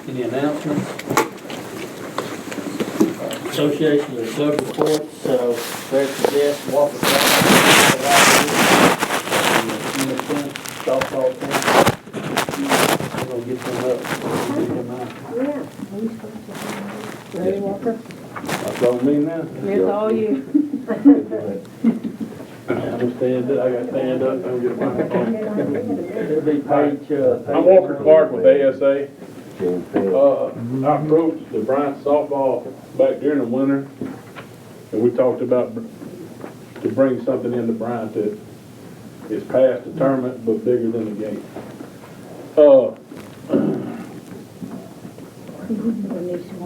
Any announcements? Association of Club reports, there's the desk, Walker Park, softball team. We're gonna get them up. Get them out. Ready, Walker? That's all me now. It's all you. I understand that, I gotta stand up and get my phone. It'll be page, I'm Walker Clark with ASA. I approached the Bryant softball back during the winter, and we talked about to bring something into Bryant that is past the tournament but bigger than the game. I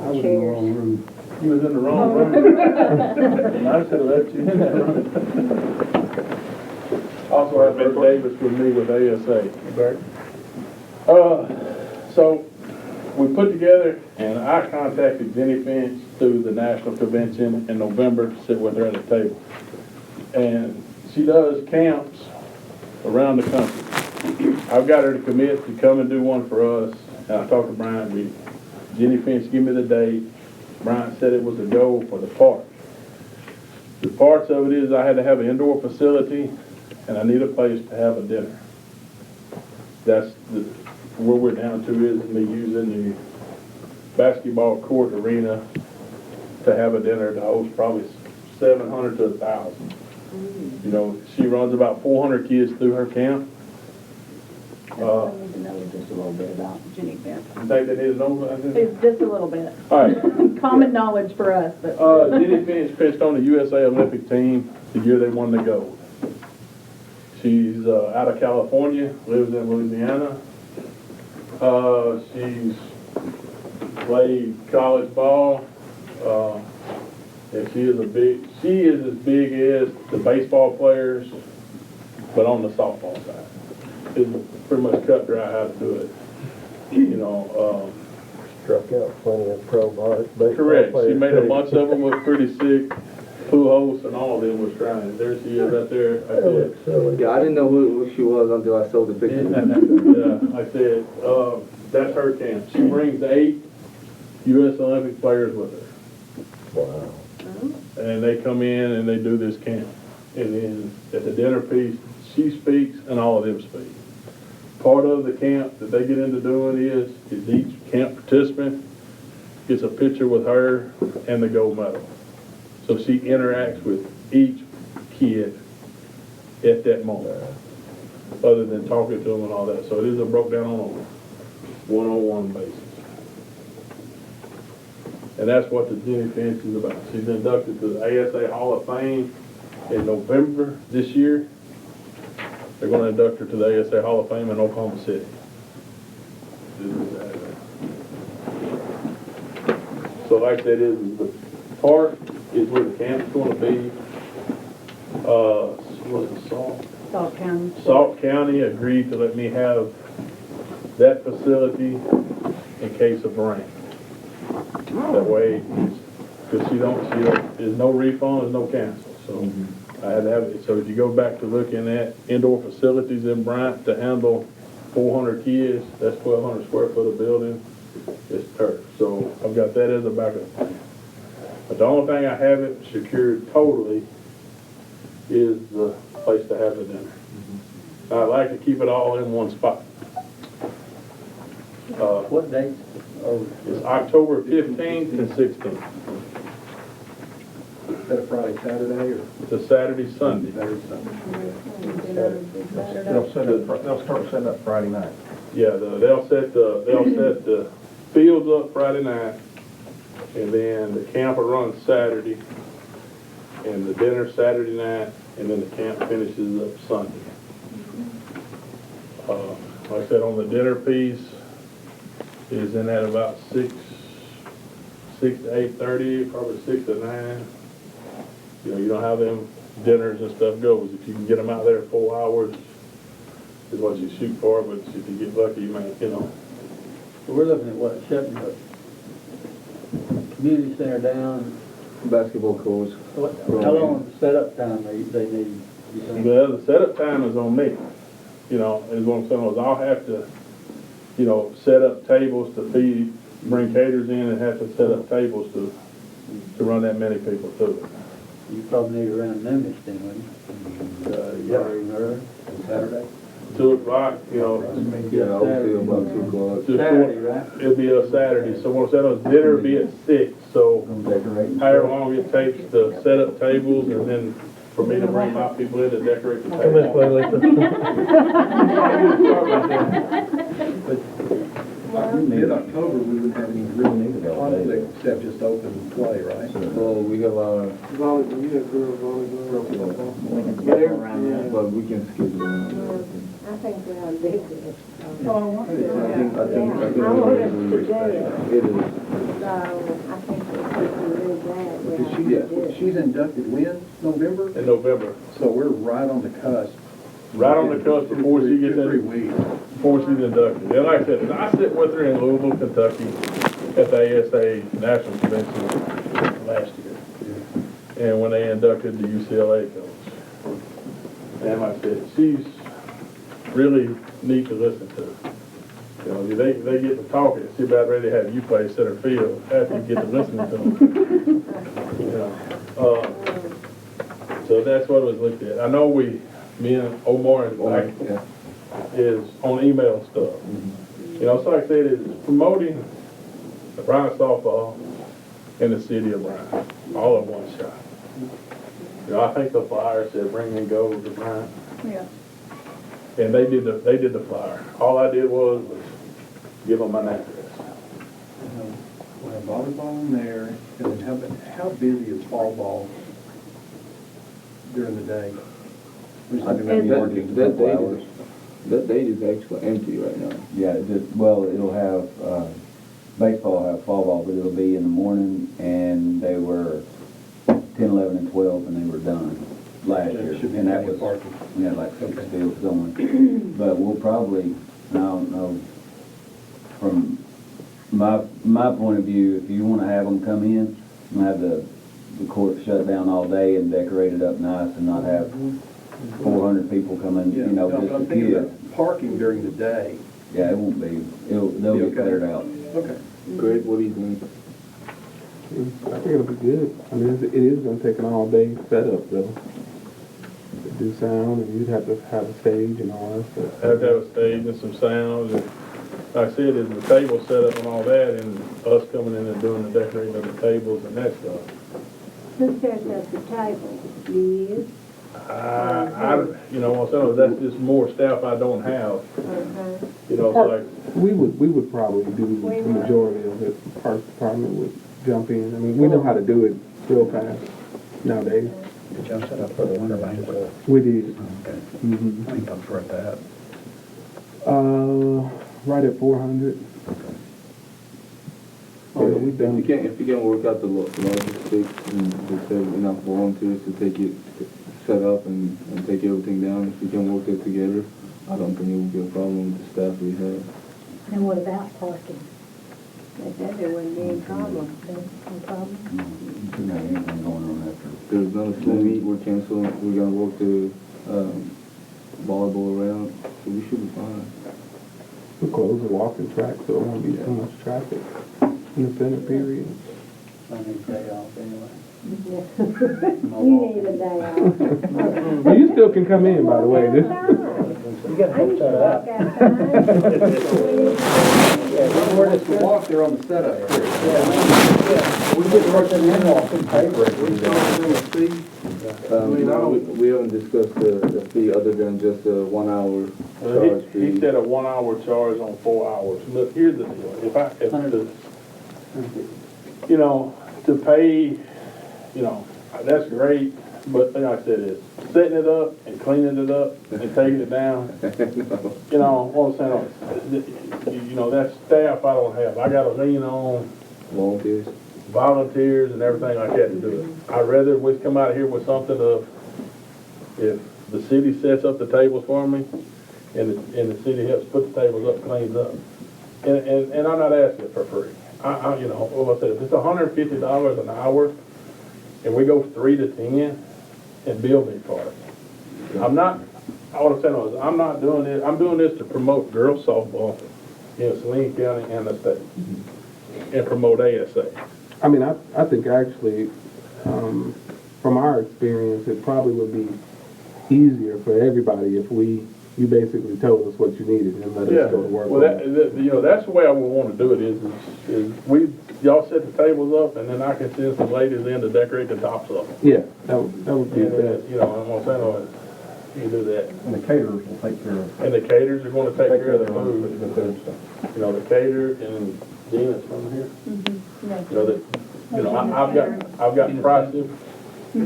was in the wrong room. You was in the wrong room. I should have left you in that room. Also have Bert Davis with me with ASA. Bert? So we put together, and I contacted Jenny Finch through the national convention in November to sit with her at a table. And she does camps around the country. I've got her to commit to come and do one for us. And I talked to Bryant. Jenny Finch gave me the date. Bryant said it was a goal for the park. The parts of it is I had to have an indoor facility, and I need a place to have a dinner. That's where we're down to is me using the basketball court arena to have a dinner to host probably 700 to 1,000. You know, she runs about 400 kids through her camp. I need to know just a little bit about Jenny Finch. You think they need to know about this? Just a little bit. All right. Common knowledge for us, but. Jenny Finch pitched on the USA Olympic team the year they won the gold. She's out of California, lives in Louisiana. She's played college ball, and she is as big as the baseball players, but on the softball side. It's pretty much cut dry how to do it. You know, Struck out plenty of pro bars. correct. She made a bunch of them look pretty sick. Pujols and all of them was trying. There she is right there. I said, Yeah, I didn't know who she was until I saw the picture. yeah, I said, that's her camp. She brings 8 U.S. Olympic players with her. Wow. And they come in and they do this camp. And then at the dinner piece, she speaks and all of them speak. Part of the camp that they get into doing is each camp participant gets a picture with her and the gold medal. So she interacts with each kid at that moment, other than talking to them and all that. So it is a broke down on a one-on-one basis. And that's what the Jenny Finch is about. She's inducted to the ASA Hall of Fame in November this year. They're going to induct her to the ASA Hall of Fame in Oklahoma City. So like I said, the park is where the camp's going to be. What's the Salt County. Salt County agreed to let me have that facility in case of rain. That way, because there's no refund, there's no cancel. So I had to have it. So if you go back to looking at indoor facilities in Bryant to handle 400 kids, that's 1,200 square foot of building. It's turf. So I've got that as a backup plan. But the only thing I haven't secured totally is the place to have the dinner. I'd like to keep it all in one spot. What dates? It's October 15th and 16th. Is that a Friday, Saturday, or? It's a Saturday, Sunday. Dinner Saturday. They'll start setting up Friday night. Yeah, they'll set the fields up Friday night, and then the camp will run Saturday, and the dinner Saturday night, and then the camp finishes up Sunday. Like I said, on the dinner piece, is in at about 6 to 8:30, probably 6 to 9. You know, you know how them dinners and stuff goes. If you can get them out there 4 hours, is what you shoot for. But if you get lucky, you may, you know. So we're looking at what, shutting the community center down. Basketball courts. How long is the setup time they need? You think? Well, the setup time is on me. You know, is what I'm saying is I'll have to, you know, set up tables to feed bring caterers in and have to set up tables to run that many people through it. You probably need to run a notice then, wouldn't you? Yeah. Already heard, Saturday? 2 o'clock, you know, Yeah, I would say about 2 o'clock. just Saturday, right? it'll be a Saturday, so what's that, dinner will be at 6, so Gonna decorate. however long it takes to set up tables and then for me to bring my people in to decorate the tables. Mid-October, we wouldn't have any real need of conflict except just open play, right? Well, we have our, Volleyball, you have girls volleyball. We can schedule around that. but we can skip it around. I think we ought to do this. Oh, I want I to. think I want us to do it, it is. so I think we should do that. We ought to do it. She's inducted when? November? In November, So we're right on the cusp. right on the cusp before she gets 3 in, weeks. before she's inducted. And like I said, I sit with her in Louisville, Kentucky at the ASA National Convention last year. And when they inducted the UCLA coach. And like I said, she's really neat to listen to. You know, they get to talking, she about ready to have you play center field after you get to listening to them. You know, so that's what it was looked at. I know me and Omar and Mike Yeah. is on email stuff. You know, so like I said, it's promoting the Bryant softball in the city of Bryant, all in one shot. You know, I think the flyer said bring and go to Bryant, Yeah. and they did the flyer. All I did was give them my address. We'll have volleyball in there, and then how busy is fall ball during the day? We're just talking about And- mornings, a That couple date hours. is, that date is actually empty right now. Yeah, it just, well, it'll have, baseball will have fall ball, but it'll be in the morning, and they were 10, 11, and 12, and they were done last There year. should be And that plenty of was, parking. we had like 6 Okay. fields going. But we'll probably, I don't know, from my point of view, if you wanna have them come in, and have the court shut down all day and decorate it up nice and not have 400 people coming, Yeah, you know, no, just I'm a thinking kid. about parking during the day. Yeah, it won't be, they'll Be get okay? cleared out. Okay. Greg, what do you think? I think it'll be good. I mean, it is gonna take an all-day setup though. To do sound, and you'd have to have a stage and all that stuff. Have to have a stage and some sounds, and like I said, is the table set up and all that, and us coming in and doing the decorating of the tables and that stuff. Who sets up the table? Do you? You know, that's just more staff I don't have, you know, it's like, We would probably do the majority of it. The Parks Department would jump in. I mean, we know how to do it real fast nowadays. Did y'all set up for the winter banquet? We did. Okay. Mm-hmm. I think I'm for that. Right at 400. Yeah, we done. If you can work out the logistics and just have enough volunteers to take it, set up and take everything down, if you can work it together, I don't think it will be a problem with the staff we have. And what about parking? They said there wouldn't be any problem. No problem? Shouldn't have anything going on after. There's not a swim meet, we're canceling, we're gonna work the, volleyball around, so we should be fine. We close the walking track so it won't be too much traffic in the center period. Sunday's day off anyway. You need a day off. Well, you still can come in, by the way. This, You gotta walk Where does the walk there on the setup? we just worked in the off in paper. We haven't discussed the fee other than just a 1 hour charge he fee. said a 1 hour charge on 4 hours. Look, here's the deal, you know, to pay, you know, that's great, but the thing I said is, setting it up and cleaning it up and taking it down, you know, what I'm saying, you know, that staff I don't have. I gotta lean on volunteers and everything like that to do it. I'd rather we come out of here with something of, if the city sets up the tables for me, and the city helps put the tables up, cleans up, and I'm not asking it for free. You know, what I said, if it's $150 an hour, and we go 3 to 10, and bill me for it. What I'm saying is, I'm not doing this, I'm doing this to promote girls softball in Saline County and the state. and promote ASA. I mean, I think actually, from our experience, it probably would be easier for everybody if you basically told us what you needed and let Yeah, us go to work well, on it. you know, that's the way I would want to do it is y'all set the tables up and then I can send some ladies in to decorate the tops of them. Yeah, that would be And, best. you know, I'm gonna say, no, you can do that. And the caterers will take care of. And the caterers are gonna take care of the their own food. the food stuff. You know, the caterer and Gina's from here. Yeah. You know, that, you know, I've got prices, Yeah,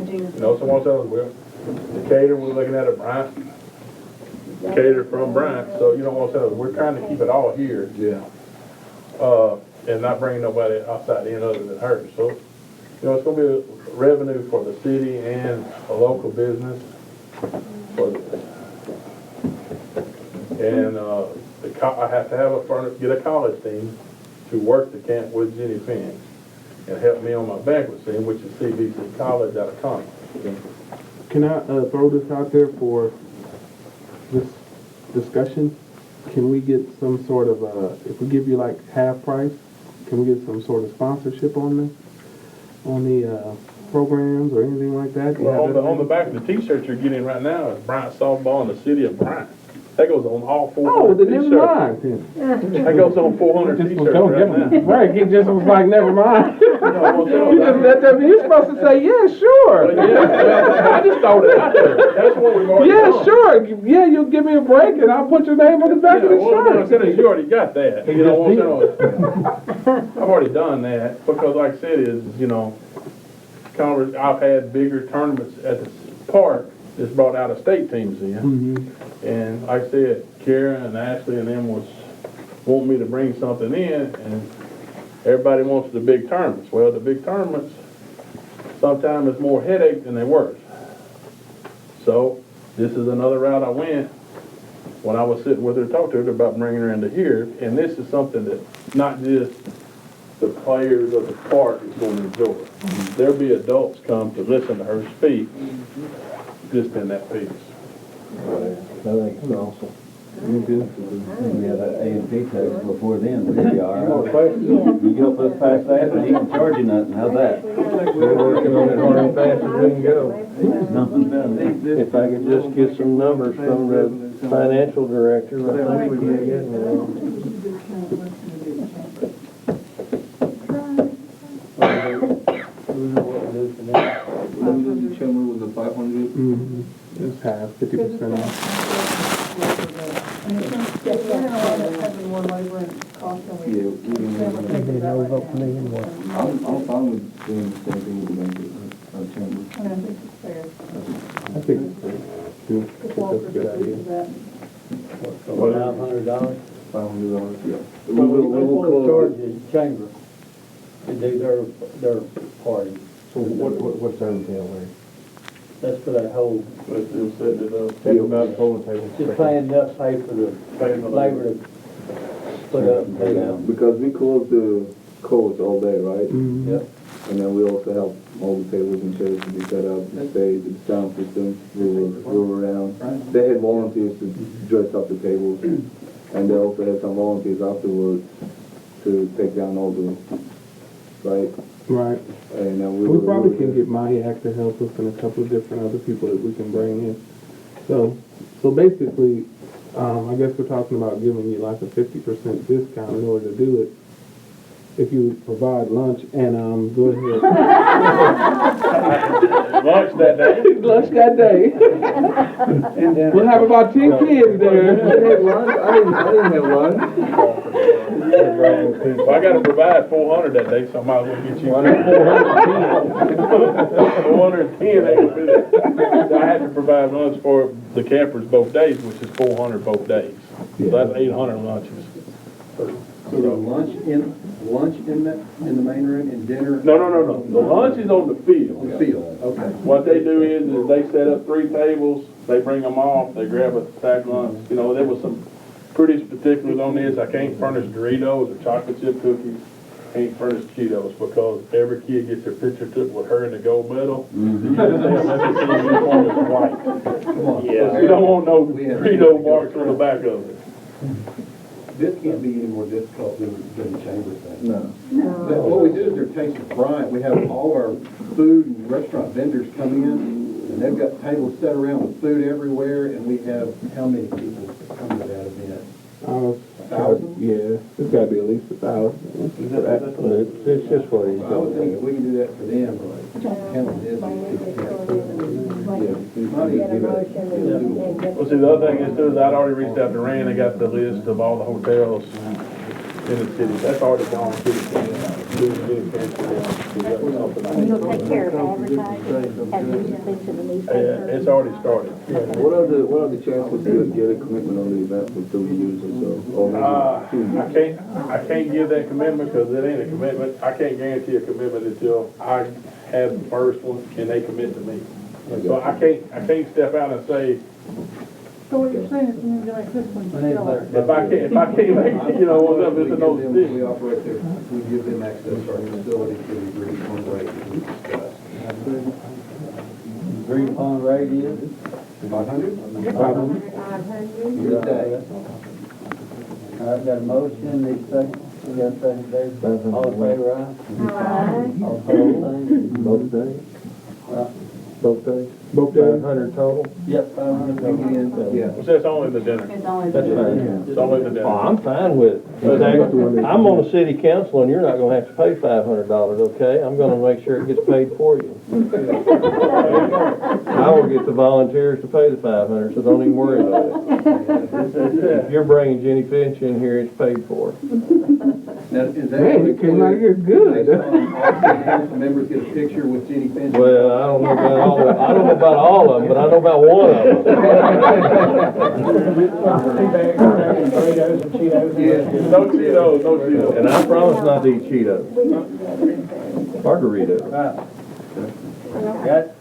Gina. you know, someone says, well, the caterer, we're looking at a Bryant, caterer from Bryant, so you know what I'm saying, we're trying to keep it all here. Yeah. And not bring nobody outside in other than her, so, you know, it's gonna be a revenue for the city and a local business. And, I have to have get a college team to work the camp with Jenny Finn and help me on my banquet scene, which is CBC College out of Conway. Can I throw this out there for this discussion? Can we get some sort of, if we give you like half price, can we get some sort of sponsorship on the programs or anything like that? Do you Well, have that on the back of the t-shirt you're getting right now is Bryant softball in the city of Bryant. That goes on all 400 Oh, then t-shirts. never mind then. That goes on 400 Just t-shirts don't give right him, now. right, he just was like, never mind. No, You just let them, you're supposed to say, yeah, sure. But yeah, I just throw it out there. That's what we've already Yeah, done. sure, yeah, you'll give me a break and I'll put your name on the back of the Well, what I'm shirt. saying is you already got that. You know what I'm saying? I've already done that because like I said is, you know, I've had bigger tournaments at the park that's brought out of state teams in. And like I said, Kara and Ashley and them want me to bring something in and everybody wants the big tournaments. Well, the big tournaments, sometimes it's more headache than they're worth. So this is another route I went when I was sitting with her, talking to her about bringing her into here. And this is something that not just the players of the park is going to enjoy. There'll be adults come to listen to her speak just in that piece. I think it's awesome. We have that A&P tax before then, we'll be all right. You help us pass that, and he can charge you nothing, how's that? We're working on it hard and fast as we can go. Nothing done. If I could just get some numbers from the financial director, I think we'd be getting there. Chairman was a 500. It's half, 50% off. And it's just, we're gonna wind up having more labor and cost than we. Yeah, we can make it. I'm fine with doing the same thing with the banquet, chamber. I mean, I think it's fair. I think it's great. Yeah, I think that's a good idea. $500? $500, yeah. Well, we will charge the chamber to do their party. So what's that entail, Larry? That's for that whole, Let's just set it up. Take about pulling table. just paying enough pay for the labor to put up and pay down. Because we close the courts all day, right? Yep. And then we also help all the tables and chairs to be set up, the stage, the sound system, move around. They had volunteers to dress up the tables, and they also had some volunteers afterwards to take down all the, right? Right. And then We probably can get Mayak to help us and a couple of different other people that we can bring in. So basically, I guess we're talking about giving you like a 50% discount in order to do it. If you provide lunch and, go ahead. Lunch that day. Lunch that day. We'll have about 10 kids there. I didn't have lunch. Well, I gotta provide 400 that day, so I might as well get you 410 ain't gonna be there. I had to provide lunch for the campers both days, which is 400 both days. So that's 800 lunches. So the lunch in the main room and dinner No. The lunch is on the on field. the field? Okay. What they do is they set up 3 tables, they bring them off, they grab a stack lunch. You know, there was some pretty particulars on this. I can't furnish Doritos or chocolate chip cookies. Can't furnish Cheetos because every kid gets their picture took with her in the gold medal. You gotta say unless the team uniform is white. Yeah. You don't want no Dorito marks on the back of it. this can't be any more difficult than the chamber thing. No. But what we do is their Taste of Bryant, we have all our food and restaurant vendors come in, and they've got tables set around with food everywhere, and we have, how many people come to that event? 1,000? Yeah, it's gotta be at least 1,000. It's just what he's I would think if doing. we can do that for them, handle this, it's not Get a easy, but motion and get. Well, see, the other thing is, too, is I'd already reached out to Rand, they got the list of all the hotels in the city, that's already gone to the city. You'll take care of advertising, have you just been to the newspaper? Yeah, it's already started. What are the chances to get a commitment on the event for 3 years or so? Or maybe 2 years? I can't give that commitment, because it ain't a commitment, I can't guarantee a commitment until I have the first one and they commit to me. So I can't step out and say, So what you're saying is you need to make this one still. if I can't make, you know, what's up, it's a no We decision. operate there, we give them access to our facility to the agreed upon rate that we discussed. Agreed upon rate is? 500? 500. Your day. I've got a motion, need a second. We got a second, Dave. All in favor, aye? Aye. All opposed, same. Both days? Right. Both days? Both days? 500 total? Yep, 500 total. Yeah. Well, that's only the dinner, It's only. That's fine. it's only the Oh, dinner. I'm fine with it. In fact, I'm on the city council and you're not gonna have to pay $500, okay? I'm gonna make sure it gets paid for you. I will get the volunteers to pay the 500, so don't even worry about it. If you're bringing Jenny Finch in here, it's paid for. Now, is that? Man, you came out here good. All the council members get a picture with Jenny Finch? Well, I don't know about all of them, but I know about one of them. Yeah. No Cheetos, no Cheetos. And I promise not to eat Cheetos. Margaritas. Got it?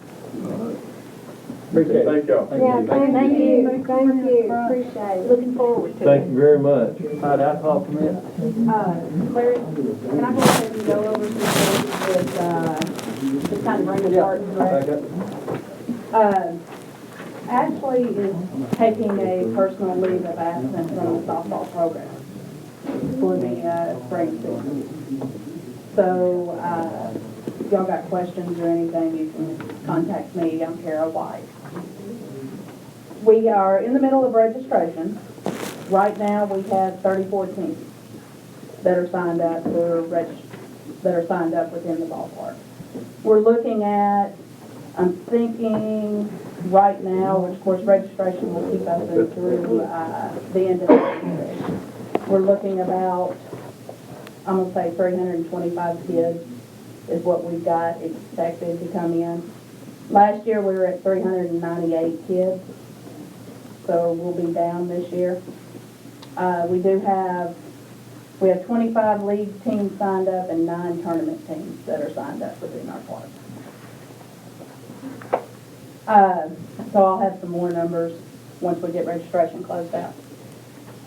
Appreciate it. Thank y'all. Yeah, thank you, appreciate it. Looking forward to it. Thank you very much. All right, alcohol permit. Larry, can I go ahead and go over some things with, just kind of bring it apart and Back direct? up. Ashley is taking a personal leave of absence from the softball program for the spring season. So, if y'all got questions or anything, you can contact me. I'm Kara White. We are in the middle of registration. Right now, we have 34 teams that are signed up that are signed up within the ballpark. We're looking at, I'm thinking right now, which of course registration will keep us in through the end of the season. We're looking about, I'm gonna say 325 kids is what we've got expected to come in. Last year, we were at 398 kids, so we'll be down this year. We have 25 league teams signed up and 9 tournament teams that are signed up within our park. So I'll have some more numbers once we get registration closed out.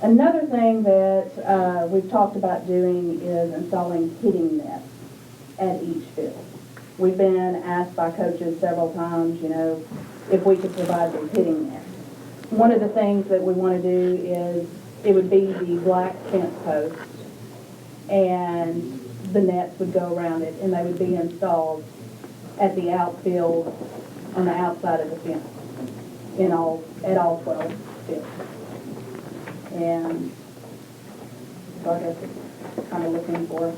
Another thing that we've talked about doing is installing hitting nets at each field. We've been asked by coaches several times, if we could provide these hitting nets. One of the things that we want to do is, it would be the black fence posts, and the nets would go around it, and they would be installed at the outfield, on the outside of the fence, at all 12 fields. And so I guess it's kind of looking for.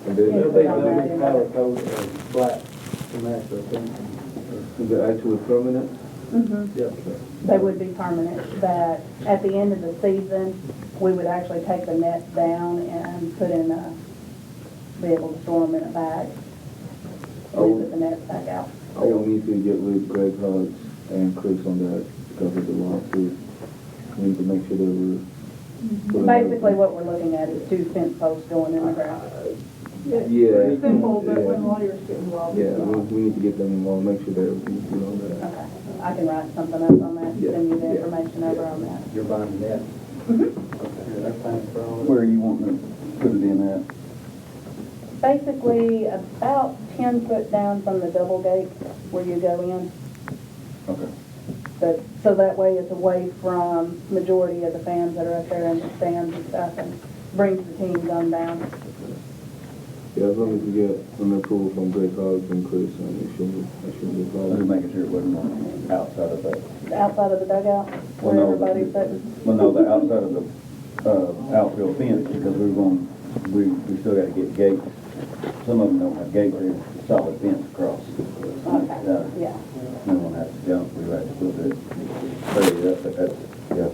And then, It'll be color code of black to match the thing. is it actually permanent? Mm-hmm. Yep. They would be permanent, that at the end of the season, we would actually take the nets down and be able to store them in a bag. And put the nets back out. I will need to get with Greg Hodge and Chris on that because of the lawsuit. We need to make sure that we're. Basically, what we're looking at is 2 fence posts going in the ground. Yeah. Simple, but Yeah. when lawyers get involved. Yeah, we need to get them involved, make sure that everything's good on that. Okay, I can write something up on that, Yeah, send you the yeah, information over on that. You're buying that. Mhm. That's fine for all. Where are you wanting to put it in at? Basically, about 10 foot down from the double gate where you go in. Okay. But, so that way it's away from majority of the fans that are up there in the stands and stuff, and brings the teams on down. Yeah, as long as we get some approval from Greg Hobbs and Chris, and it shouldn't be a Just problem. making sure it wasn't on the outside of that. Outside of the dugout, where Well, no, everybody's sitting. Well, no, the outside of the, outfield fence, because we still gotta get gates. Some of them don't have gates, they're solid fence across. Okay, yeah. No one has to jump, we have to put it, but that's, yeah.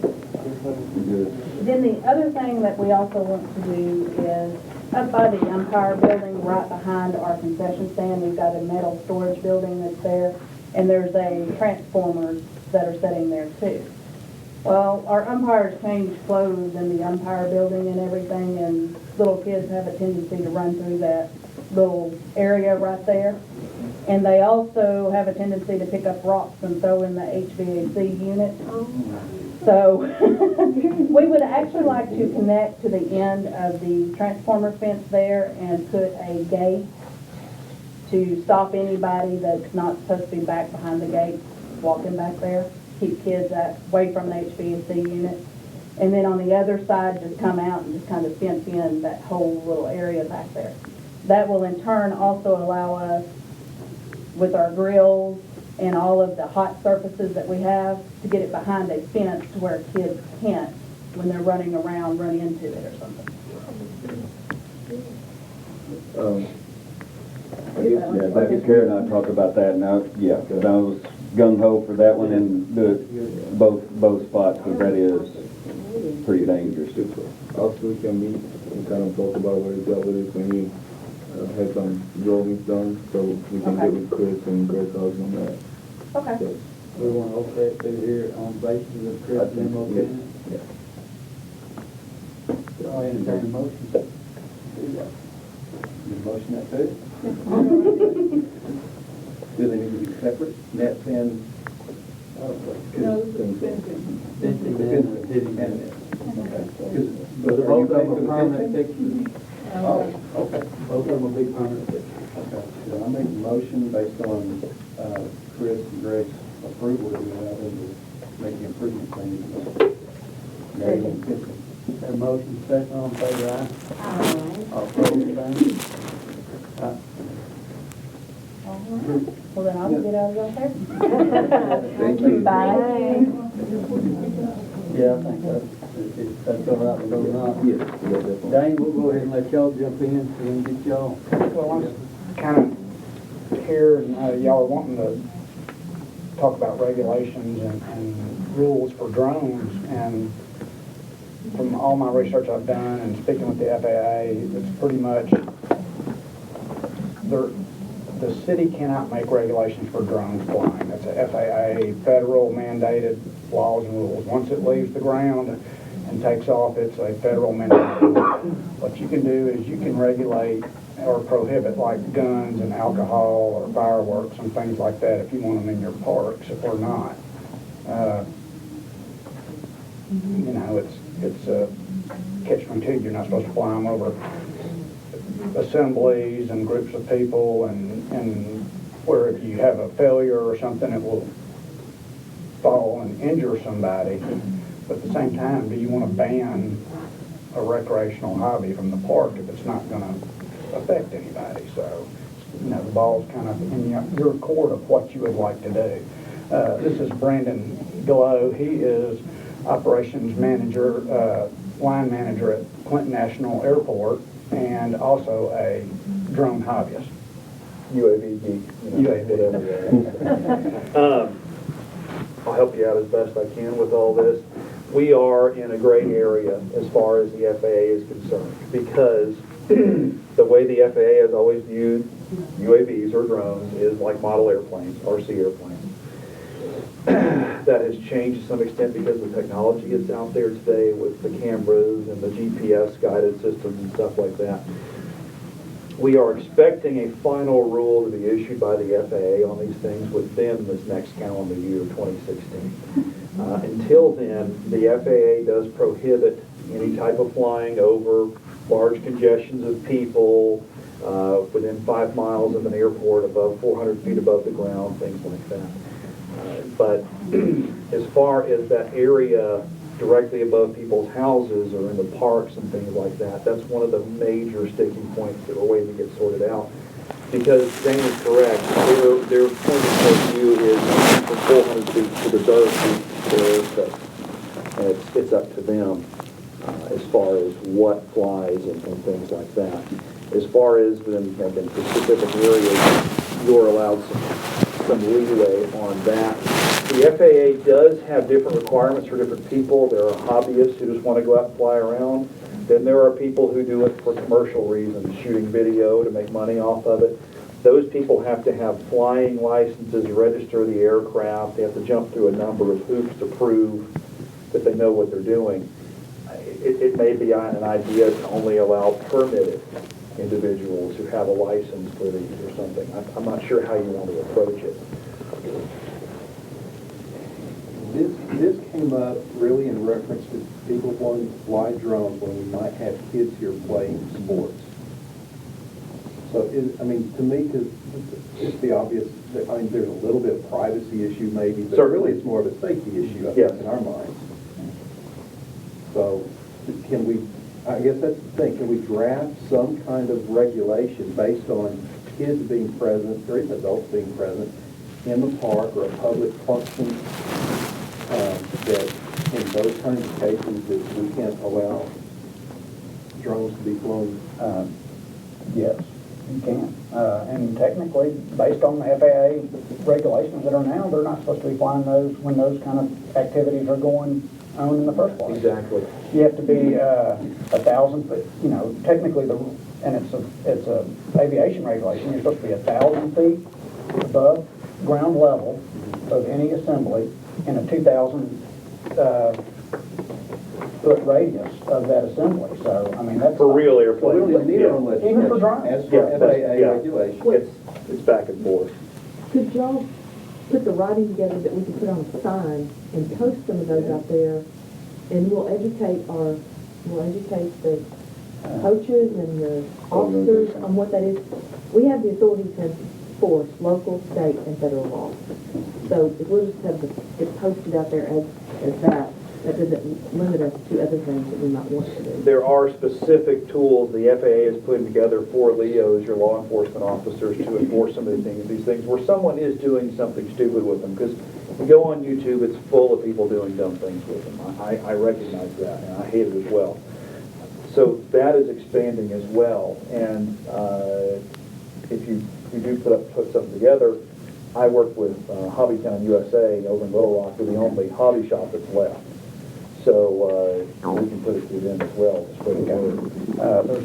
Good. Then the other thing that we also want to do is, up by the umpire building, right behind our concession stand, we've got a metal storage building that's there, and there's a transformers that are sitting there too. Well, our umpires change clothes in the umpire building and everything, and little kids have a tendency to run through that little area right there. And they also have a tendency to pick up rocks and throw in the HVAC unit. So we would actually like to connect to the end of the transformer fence there and put a gate to stop anybody that's not supposed to be back behind the gate walking back there. Keep kids away from the HVAC unit. And then on the other side, just come out and just kind of fence in that whole little area back there. That will in turn also allow us, with our grills and all of the hot surfaces that we have, to get it behind a fence to where kids can't, when they're running around, run into it or something. I guess, Yeah, Becky, Karen and I talked about that, and I was gung-ho for that one, and do it both spots, because that is pretty dangerous. also we can meet and kind of talk about what exactly it is when you have some drawings done, so we can get with Chris and Greg Hobbs on that. Okay. So, We want to okay it through here on the basis of Chris and them okay? yeah. I'll entertain a motion. Do that. Need a motion that too? Do they need to be separate, nets and? No, But both of them are permanent fixtures. Oh, okay. Both of them will be permanent fixtures. Okay, so I make a motion based on, Chris and Greg's approval to go out and make the improvement thing. Mary and Tiffany. Have a motion, second, all in favor, aye? Aye. All opposed, same? Well, then I'll get out of your hair. Thank you. Bye. Yeah, I think that's all right, we'll go on. Yes, yeah, definitely. Dane, we'll go ahead and let y'all jump in, so we can get y'all. Well, I'm kind of here, and y'all are wanting to talk about regulations and rules for drones, and from all my research I've done and speaking with the FAA, it's pretty much, the city cannot make regulations for drones flying. It's a FAA federal mandated laws and rules. Once it leaves the ground and takes off, it's a federal mandated rule. What you can do is you can regulate or prohibit like guns and alcohol or fireworks and things like that if you want them in your parks or not. You know, it's a catch-22. You're not supposed to fly them over assemblies and groups of people, and where if you have a failure or something, it will fall and injure somebody. But at the same time, do you want to ban a recreational hobby from the park if it's not going to affect anybody? So, you know, the ball's kind of in your court of what you would like to do. This is Brandon Glow. He is operations manager, line manager at Clinton National Airport, and also a drone hobbyist. UAV geek. UAV. I'll help you out as best I can with all this. We are in a gray area as far as the FAA is concerned, because the way the FAA has always viewed UAVs or drones is like model airplanes, RC airplanes. That has changed to some extent because of the technology that's out there today with the cameras and the GPS guided systems and stuff like that. We are expecting a final rule to be issued by the FAA on these things within this next calendar year, 2016. Until then, the FAA does prohibit any type of flying over large congestions of people, within 5 miles of an airport, above 400 feet above the ground, things like that. But as far as that area directly above people's houses or in the parks and things like that, that's one of the major sticking points that we're waiting to get sorted out. Because Jane is correct, their point of view is from 400 feet to the dirt feet, and it's up to them as far as what flies and things like that. As far as the specific areas, you're allowed some leeway on that. The FAA does have different requirements for different people. There are hobbyists who just want to go out and fly around. Then there are people who do it for commercial reasons, shooting video to make money off of it. Those people have to have flying licenses, register the aircraft. They have to jump through a number of hoops to prove that they know what they're doing. It may be an idea to only allow permitted individuals who have a license for these or something. I'm not sure how you want to approach it. This came up really in reference to people wanting to fly drones when we might have kids here playing sports. So, to me, because it's the obvious, there's a little bit of privacy issue maybe, but really it's more of a safety issue, I think, in our minds. So, can we, I guess that's the thing, can we draft some kind of regulation based on kids being present, or even adults being present, in the park or a public function, that in those kinds of cases that we can't allow drones to be flown? Yes, you can. And technically, based on the FAA regulations that are now, they're not supposed to be flying those when those kind of activities are going on in the first place. Exactly. You have to be 1,000 foot, technically and it's a aviation regulation, you're supposed to be 1,000 feet above ground level of any assembly in a 2,000 foot radius of that assembly. So, that's For real airplanes. Really, need our own legislation. Even for drones. As for FAA regulation. It's back and forth. Could y'all put the writing together that we could put on a sign and post some of those out there, and we'll educate the coaches and the officers on what that is. We have the authority to enforce local, state, and federal law. So if we'll just have it posted out there as that doesn't limit us to other things that we might want to do. There are specific tools the FAA is putting together for LEOs, your law enforcement officers, to enforce some of these things where someone is doing something stupid with them. Because if you go on YouTube, it's full of people doing dumb things with them. I recognize that, and I hate it as well. So that is expanding as well. And if you do put something together, I work with Hobbytown USA over in Little Rock. We're the only hobby shop that's left. So we can put it through them as well to spread the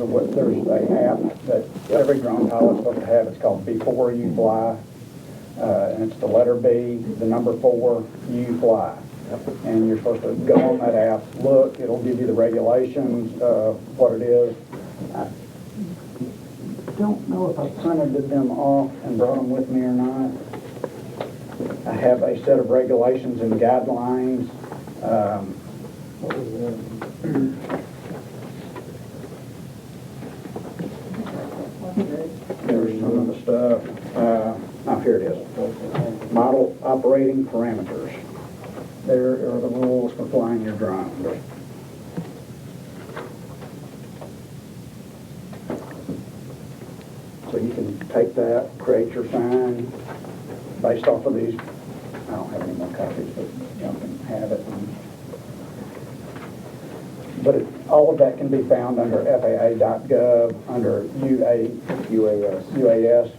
word. There's a app that every drone pilot's supposed to have. It's called Before You Fly. And it's the letter B, the number 4, you fly. And you're supposed to go on that app, look, it'll give you the regulations, what it is. I don't know if I printed them off and brought them with me or not. I have a set of regulations and guidelines. There's some of the stuff. Here it is. Model operating parameters. There are the rules for flying your drone. So you can take that, create your sign based off of these. I don't have any more copies, but you can have it. But all of that can be found under FAA.gov, under UAS/UAS.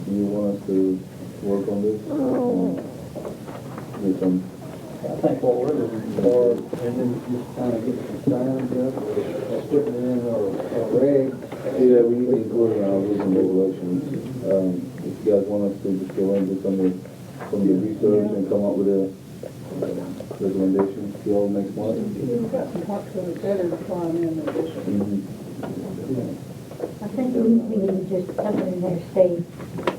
Do you want us to work on this? Do some. I think what we're looking for, and then just kind of get some signs up, or put it in our reg. Yeah, we need to include in our rules and regulations. If you guys want us to just go into some of the research and come up with a recommendation to all next month. We've got some parks that are better flying in than this one. I think we need just something in there state,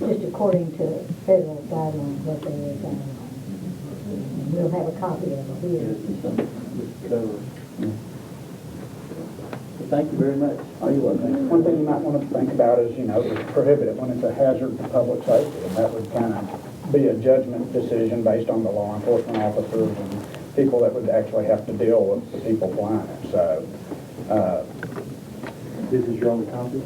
just according to federal guidelines, what they are. We'll have a copy of it here. thank you very much. Are you welcome? One thing you might want to think about is, it's prohibited when it's a hazard to public safety, and that would kind of be a judgment decision based on the law enforcement officers and people that would actually have to deal with the people flying it, so, This is your only copy?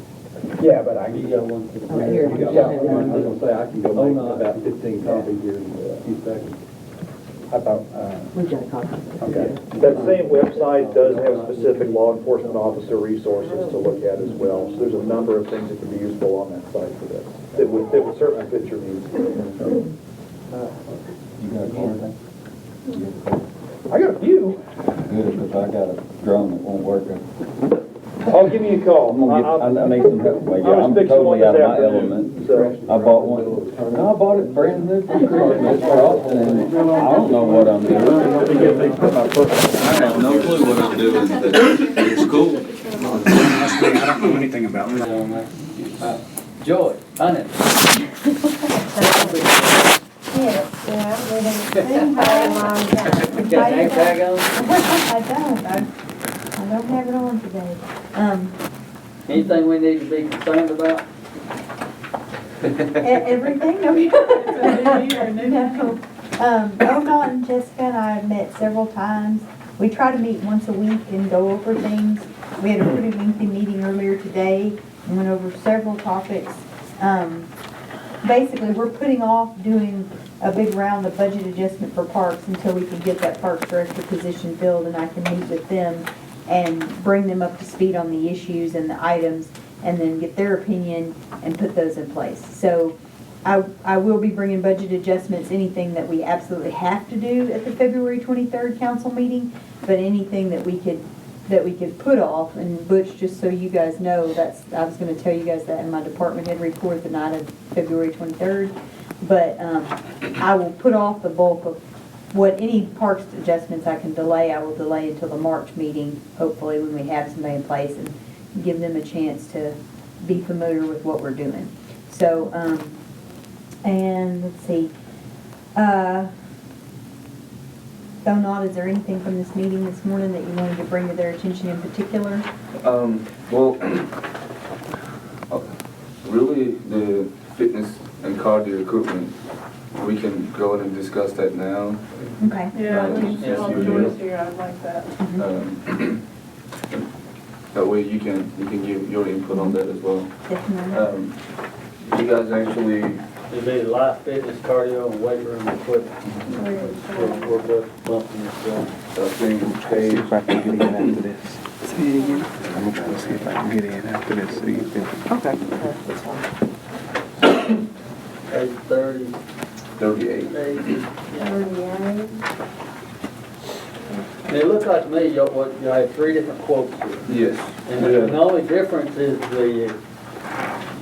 yeah, but I You can, got one? Right here. You got one? I was gonna say, I can go Oh, make no. about 15 copies here in a few seconds. I thought, We've got a copy. okay. That same website does have specific law enforcement officer resources to look at as well. So there's a number of things that could be useful on that site for this, that would certainly fit your needs. You got a card? I got a few. Good, because I got a drone that won't work. I'll give you a call. I need some help. Well, yeah, I was I'm fixing one totally out this of my afternoon, element. so. I bought one. No, I bought it brand new for Christmas for Austin, and I don't know what I'm doing. I have no clue what I'm doing, but it's cool. I don't know anything about that. Joy, honey. Yes, yeah, we haven't seen her in a long time. Got a name tag on? I don't have it on today. Anything we need to be concerned about? Everything, no. ODOT and Jessica and I have met several times. We try to meet once a week and go over things. We had a pretty lengthy meeting earlier today and went over several topics. Basically, we're putting off doing a big round of budget adjustment for parks until we can get that parks director position filled, and I can meet with them and bring them up to speed on the issues and the items, and then get their opinion and put those in place. So I will be bringing budget adjustments, anything that we absolutely have to do at the February 23rd council meeting, but anything that we could put off. And Butch, just so you guys know, I was going to tell you guys that in my department head report the night of February 23rd. But I will put off the bulk of what any parks adjustments I can delay. I will delay until the March meeting, hopefully, when we have somebody in place, and give them a chance to be familiar with what we're doing. So, and let's see. Donald, is there anything from this meeting this morning that you wanted to bring to their attention in particular? Well, really, the fitness and cardio equipment, we can go ahead and discuss that now. Okay. Yeah, Yes, I'll you join do. us here, I'd like that. That way you can give your input on that as well. Definitely. You guys actually, It'd be life fitness, cardio, and weight room equipment. We're both bumping this one. I think, Paige, If I can get in after this. Say it again. I'm gonna try to see if I can get in after this, so you can. Okay. Page 30, 38. 80. And it looks like to me, you have three different quotes here. Yes. And the only difference is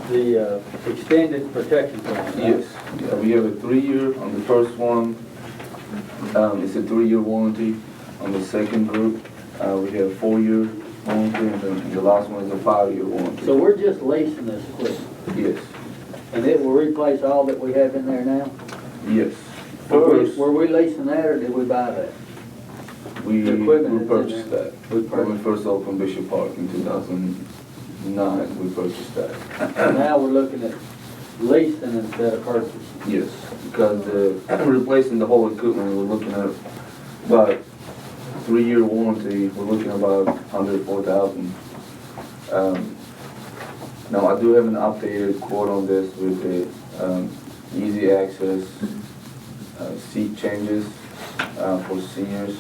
the extended protection plan. right? Yes. Yeah, we have a 3-year on the first one. It's a 3-year warranty. On the second group, we have a 4-year warranty, and then the last one is a 5-year warranty. So we're just leasing this equipment, Yes. and it will replace all that we have in there now? Yes. Were we leasing that, or did we buy that? We The equipment is in purchased there. that. We When we purchased. first opened Bishop Park in 2009, we purchased that. And now we're looking at leasing instead of purchasing. Yes, because replacing the whole equipment, we're looking at about 3-year warranty, we're looking at about $104,000. Now, I do have an updated quote on this with the easy access seat changes for seniors.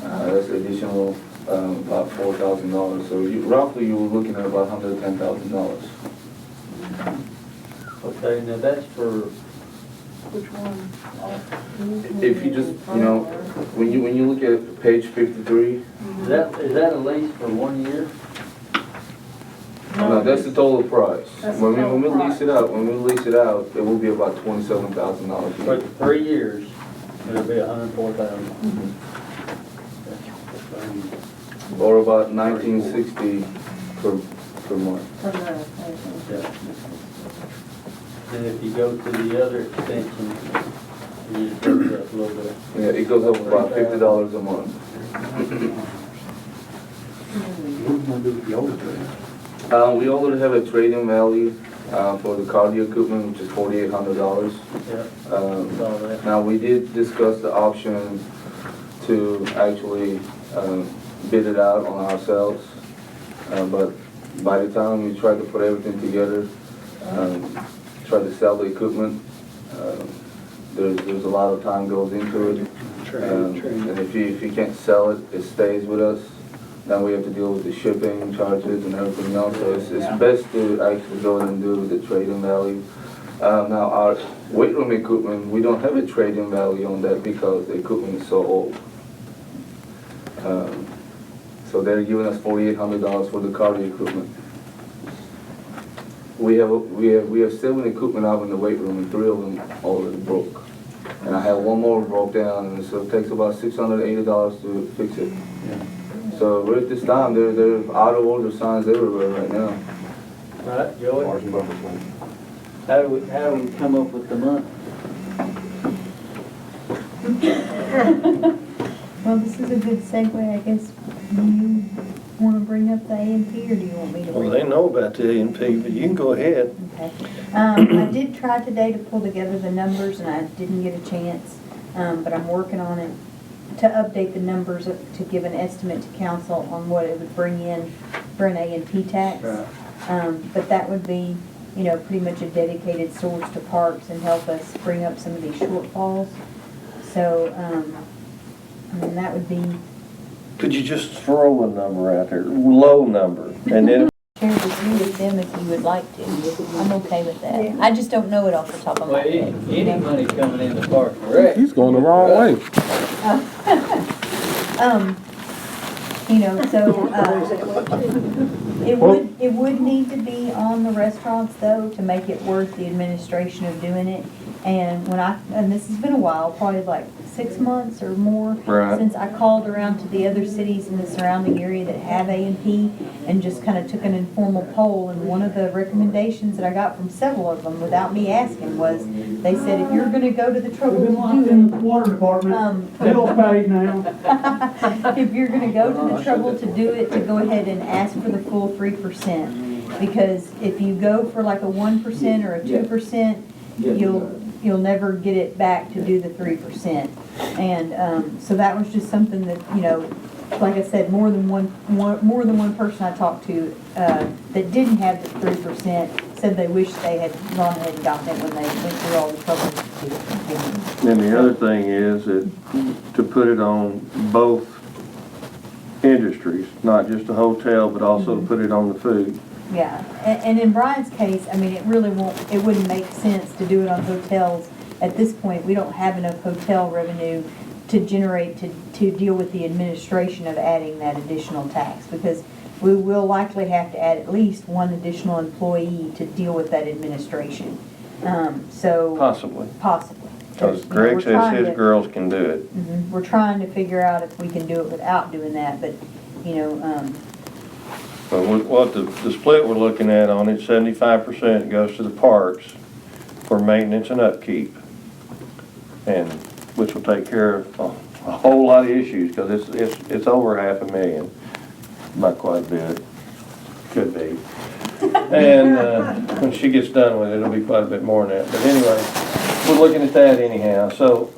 That's additional about $4,000. So roughly you were looking at about $110,000. Okay, now that's for, Which one? If you just, when you look at page 53, is that a lease for 1 year? no, that's the total price. That's When the we total lease it out, it will be about $27,000. For 3 years, it'll be $104,000. Or about $19.60 per month. Yeah. And if you go to the other extension, you just goes up a little bit. Yeah, it goes up about $50 a month. who's gonna do the overtime? We already have a trade-in value, for the cardio equipment, which is $4,800. Now, we did discuss the option to actually, bid it out on ourselves. But by the time we tried to put everything together, try to sell the equipment, there's a lot of time goes into it. And if you can't sell it, it stays with us. Then we have to deal with the shipping charges and everything else. So it's best to actually go ahead and do the trade-in value. Now, our weight room equipment, we don't have a trade-in value on that because the equipment is so old. So they're giving us $4,800 for the cardio equipment. We have 7 equipment out in the weight room, and 3 of them already broke. And I have 1 more broke down, and so it takes about $680 to fix it. So right at this time, they're out of order signs everywhere right now. All right, Joey? How do we come up with the money? Well, this is a good segue, I guess. Do you want to bring up the A&P, or do you want me to Well, bring they it up? know about the A&P, but you can go ahead. Okay. I did try today to pull together the numbers, and I didn't get a chance, but I'm working on it to update the numbers to give an estimate to council on what it would bring in for an A&P tax. But that would be, you know, pretty much a dedicated source to parks and help us bring up some of these shortfalls. So, I mean, that would be, Could you just throw a number out there, low number, and then share with you with them if you would like to. I'm okay with that. I just don't know it off the top of my Well, head. any money coming in the Parks and Rec. He's going the wrong way. You know, so, it would need to be on the restaurants though, to make it worth the administration of doing it. And and this has been a while, probably like 6 months or more. Right. Since I called around to the other cities in the surrounding area that have A&P and just kind of took an informal poll. And one of the recommendations that I got from several of them, without me asking, was they said, if you're gonna go to the trouble to do it, water department. Bill paid now. if you're gonna go to the trouble to do it, to go ahead and ask for the full 3%. Because if you go for like a 1% or a 2%, you'll never get it back to do the 3%. And so that was just something that, you know, like I said, more than one person I talked to that didn't have the 3% said they wish they had gone ahead and gotten it when they went through all the trouble to do it. And the other thing is that to put it on both industries, not just the hotel, but also to put it on the food. Yeah, and in Brian's case, I mean, it wouldn't make sense to do it on hotels. At this point, we don't have enough hotel revenue to generate to deal with the administration of adding that additional tax, because we will likely have to add at least 1 additional employee to deal with that administration. So Possibly. possibly. Because You know, Greg we're says trying his to- girls can do it. We're trying to figure out if we can do it without doing that, but, you know, But what the split we're looking at on it, 75% goes to the parks for maintenance and upkeep. And, which will take care of a whole lot of issues, because it's over $500,000. Not quite a bit, could be. And, when she gets done with it, it'll be quite a bit more than that. But anyway, we're looking at that anyhow, so,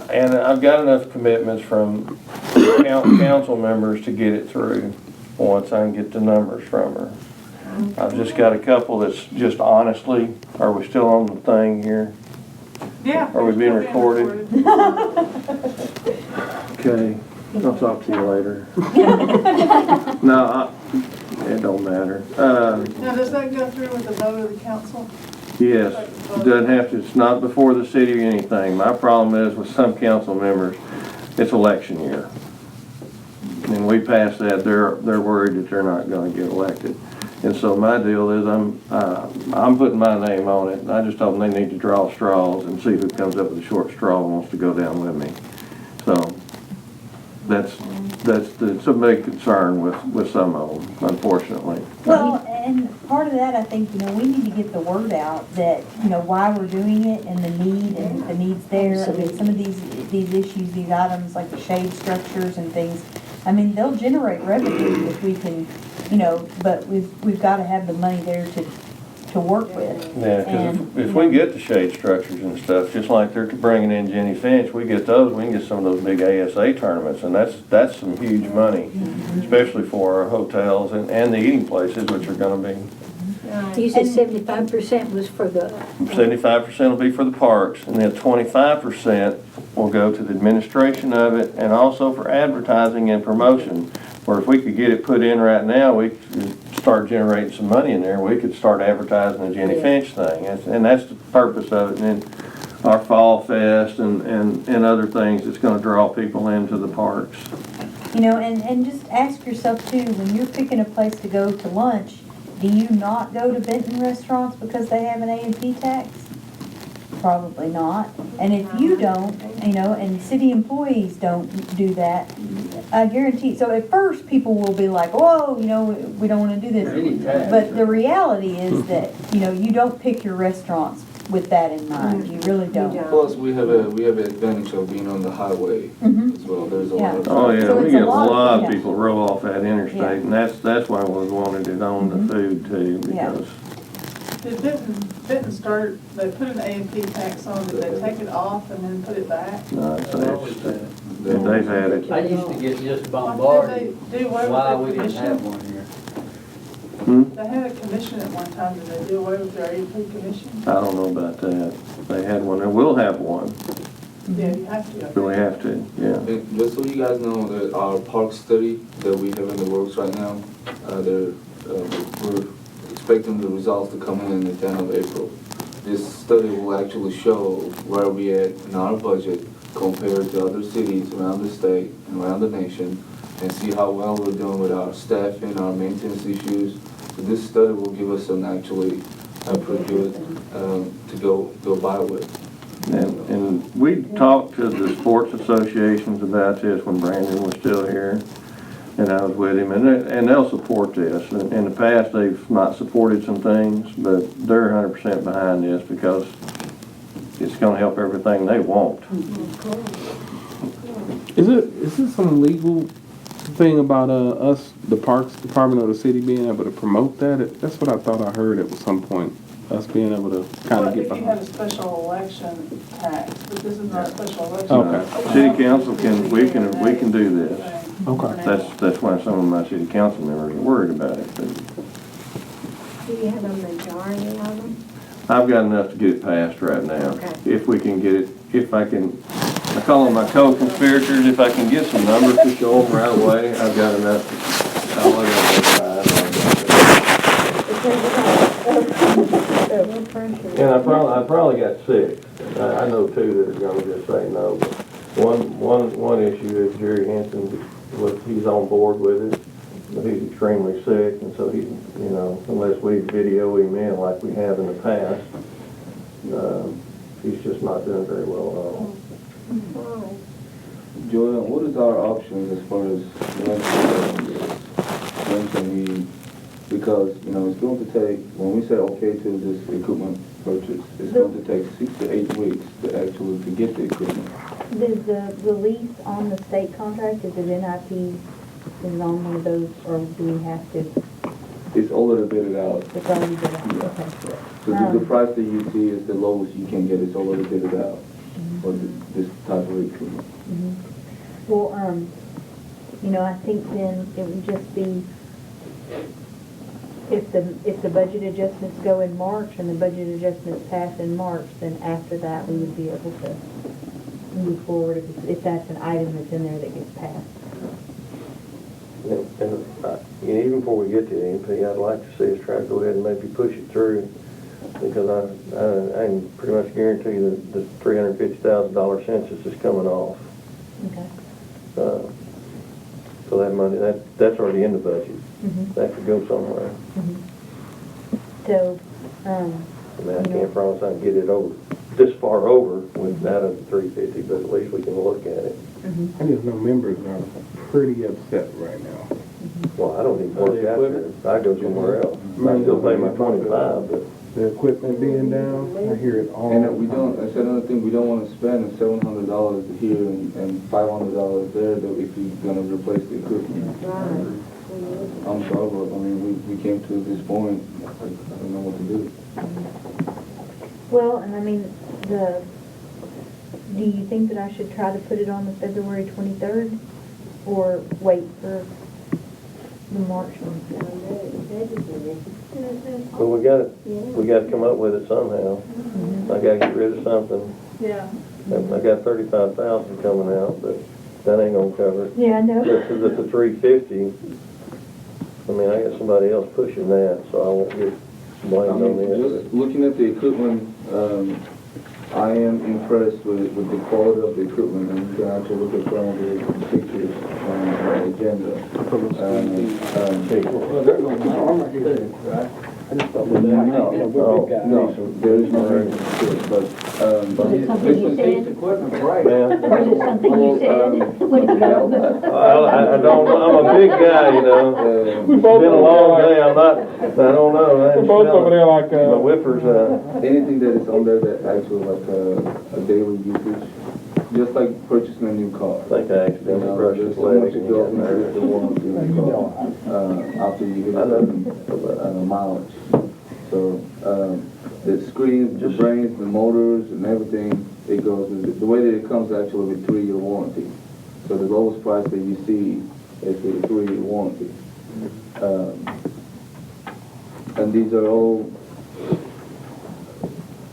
and I've got enough commitments from council members to get it through once I can get the numbers from her. I've just got a couple that's just honestly, are we still on the thing here? Yeah. Are we being recorded? Okay, I'll talk to you later. No, it don't matter. Now, does that go through with the vote of the council? Yes, doesn't have to, it's not before the city or anything. My problem is with some council members, it's election year. And we pass that, they're worried that they're not gonna get elected. And so my deal is I'm putting my name on it, and I just told them they need to draw straws and see who comes up with a short straw and wants to go down with me. So it's a big concern with some of them, unfortunately. well, and part of that, I think, you know, we need to get the word out that, you know, why we're doing it and the need and the needs there. I mean, some of these issues, these items like the shade structures and things, I mean, they'll generate revenue if we can you know, but we've gotta have the money there to work with. Yeah, And, because if we get the shade structures and stuff, just like they're bringing in Jenny Finch, we get those, we can get some of those big ASA tournaments, and that's some huge money, especially for our hotels and the eating places, which are gonna be, You said 75% was for the. 75% will be for the parks, and then 25% will go to the administration of it, and also for advertising and promotion. Where if we could get it put in right now, we could start generating some money in there, we could start advertising the Jenny Finch thing, and that's the purpose of it. And then our Fall Fest and other things that's gonna draw people into the parks. you know, and just ask yourself too, when you're picking a place to go to lunch, do you not go to Benton restaurants because they have an A&P tax? Probably not. And if you don't, you know, and city employees don't do that, I guarantee, so at first people will be like, whoa, you know, we don't wanna do this. But the reality is that, you know, you don't pick your restaurants with that in mind, you really don't. Plus, we have an advantage of being on the highway as well. There's a lot of. Oh, yeah, So we it's get a a lot of- lot yeah. of people roll off that Yeah. interstate, and that's why we wanted it on the food too, Yeah. because Did Benton start, they put an A&P tax on, did they take it off and then put it back? no, they've had it. I used to get just Why bombarded. did they do away Why with we their didn't have commission? one here. They had a commission at one time, did they do away with their A&P commission? I don't know about that. They had one, and we'll have one, Yeah, you have to. really have to, yeah. And just so you guys know, that our park study that we have in the works right now, we're expecting the results to come in the end of April. This study will actually show where we at in our budget compared to other cities around the state and around the nation, and see how well we're doing with our staffing, our maintenance issues. So this study will give us an actually pretty good to go by with. And we talked to the sports associations about this when Brandon was still here, and I was with him, and they'll support this. In the past, they've not supported some things, but they're 100% behind this because it's gonna help everything they want. Is it some legal thing about us, the Parks Department of the city being able to promote that? That's what I thought I heard at some point, us being able to kind Well, of get if you had a behind. special election tax, but this is not a special election. Okay. City council we can do this. Okay. That's why some of my city council members are worried about it. But Do you have a majority of them? I've got enough to get it passed right now. Okay. If we can get it, I call them my co-conspirators, if I can get some numbers to show them right away, I've got enough to, I'll let it. And I probably got 6. I know 2 that are gonna just say no, but one issue is Jerry Henson, he's on board with it, but he's extremely sick, and so he, you know, unless we video him in like we have in the past, he's just not doing very well at all. Joanne, what is our options as far as when can we, because, you know, it's going to take, when we say okay to this equipment purchase, it's going to take 6 to 8 weeks to get the equipment. Does the lease on the state contract, is it NIP, is it on one of those, or do we have to? It's already bidded out. It's already been, okay. So the price that you see is the lowest you can get, it's already bidded out for this type of equipment. Well, you know, I think then it would just be, if the budget adjustments go in March and the budget adjustments pass in March, then after that, we would be able to move forward if that's an item that's in there that gets passed. And even before we get to the MP, I'd like to see us try to go ahead and maybe push it through, because I can pretty much guarantee that the $350,000 census is coming off. Okay. So that money, that's already in the budget. Mhm. That could go somewhere. So, I mean, I can't promise I can get it over, this far over without a 350, but at least we can look at it. I just know members are pretty upset right now. Well, I don't even work out there. I go somewhere else. I still pay my 25, but. The equipment being down, I hear it all. And we don't, that's another thing, we don't want to spend $700 here and $500 there if you're going to replace the equipment. Right. I'm sorry, but I mean, we came to this point, I don't know what to do. Well, and I mean, do you think that I should try to put it on the February 23rd? Or wait for the March one? But we gotta come up with it somehow. I gotta get rid of something. Yeah. I got 35,000 coming out, but that ain't gonna cover it. Yeah, I know. This is at the 350. I mean, I got somebody else pushing that, so I won't get I blamed on mean, this. just looking at the equipment, I am impressed with the quality of the equipment, and you can actually look at some of the pictures on the agenda. Well, they're gonna mark it too, right? I just thought we No, we're big guys. no, there is no reason to it, but, Was it something you said? Equipment break. Man, Was it something you said? Would it go? I don't, I'm a big guy, you know. It's been a long day, I don't know. We're both over there like, My whippers, anything that is on there that actually like a daily usage, just like purchasing a new car. I think I accidentally brushed There's his so much leg that and goes got into nervous. the warranty of the car, after you hit I a know. certain mileage. So, the screens, the brains, the motors, and everything, it goes with the way that it comes actually with 3-year warranty. So the lowest price that you see is with a 3-year warranty. And these are all,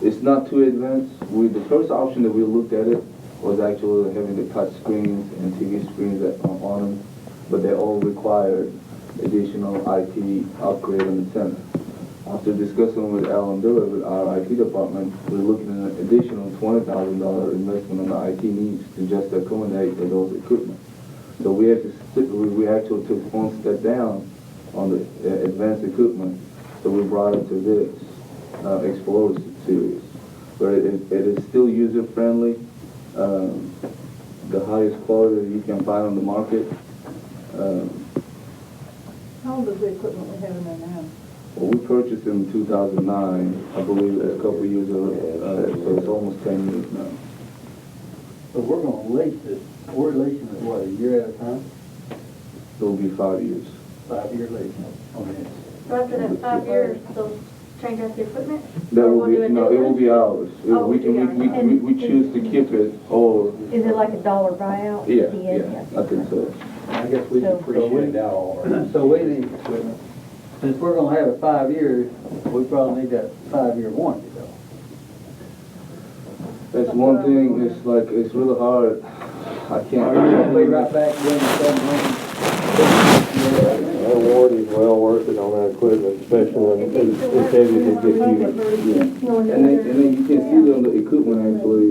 it's not too advanced. The first option that we looked at it was actually having the touch screens and TV screens on them, but they all required additional IT upgrade on the center. After discussing with Alan Diller, with our IT department, we're looking at an additional $20,000 investment on the IT needs to just accommodate for those equipment. So we had to we actually took one step down on the advanced equipment, so we brought it to this Explorer series. But it is still user friendly, the highest quality that you can find on the market. How old is the equipment we have in there now? Well, we purchased it in 2009, I believe it's a couple of years ago, so it's almost 10 years now. So we're gonna lease it, we're leasing it, what, a year at a time? It'll be 5 years. 5-year lease on it. So after that 5 years, they'll change out the equipment? That Or will we'll be, do a no, new it will one? be ours. Oh, We it'll be ours. we choose to keep it, or, Is it like a dollar buyout? yeah, at the end? yeah, I think so. I guess we So- appreciate that all. So we need, since we're gonna have it 5 years, we probably need that 5-year warranty though. That's one thing, it's like, it's really hard. I can't. Are you gonna be right back doing the 7 months? That warranty's well worth it on that equipment, especially when it's heavy to get you. And then you can see it on the equipment actually,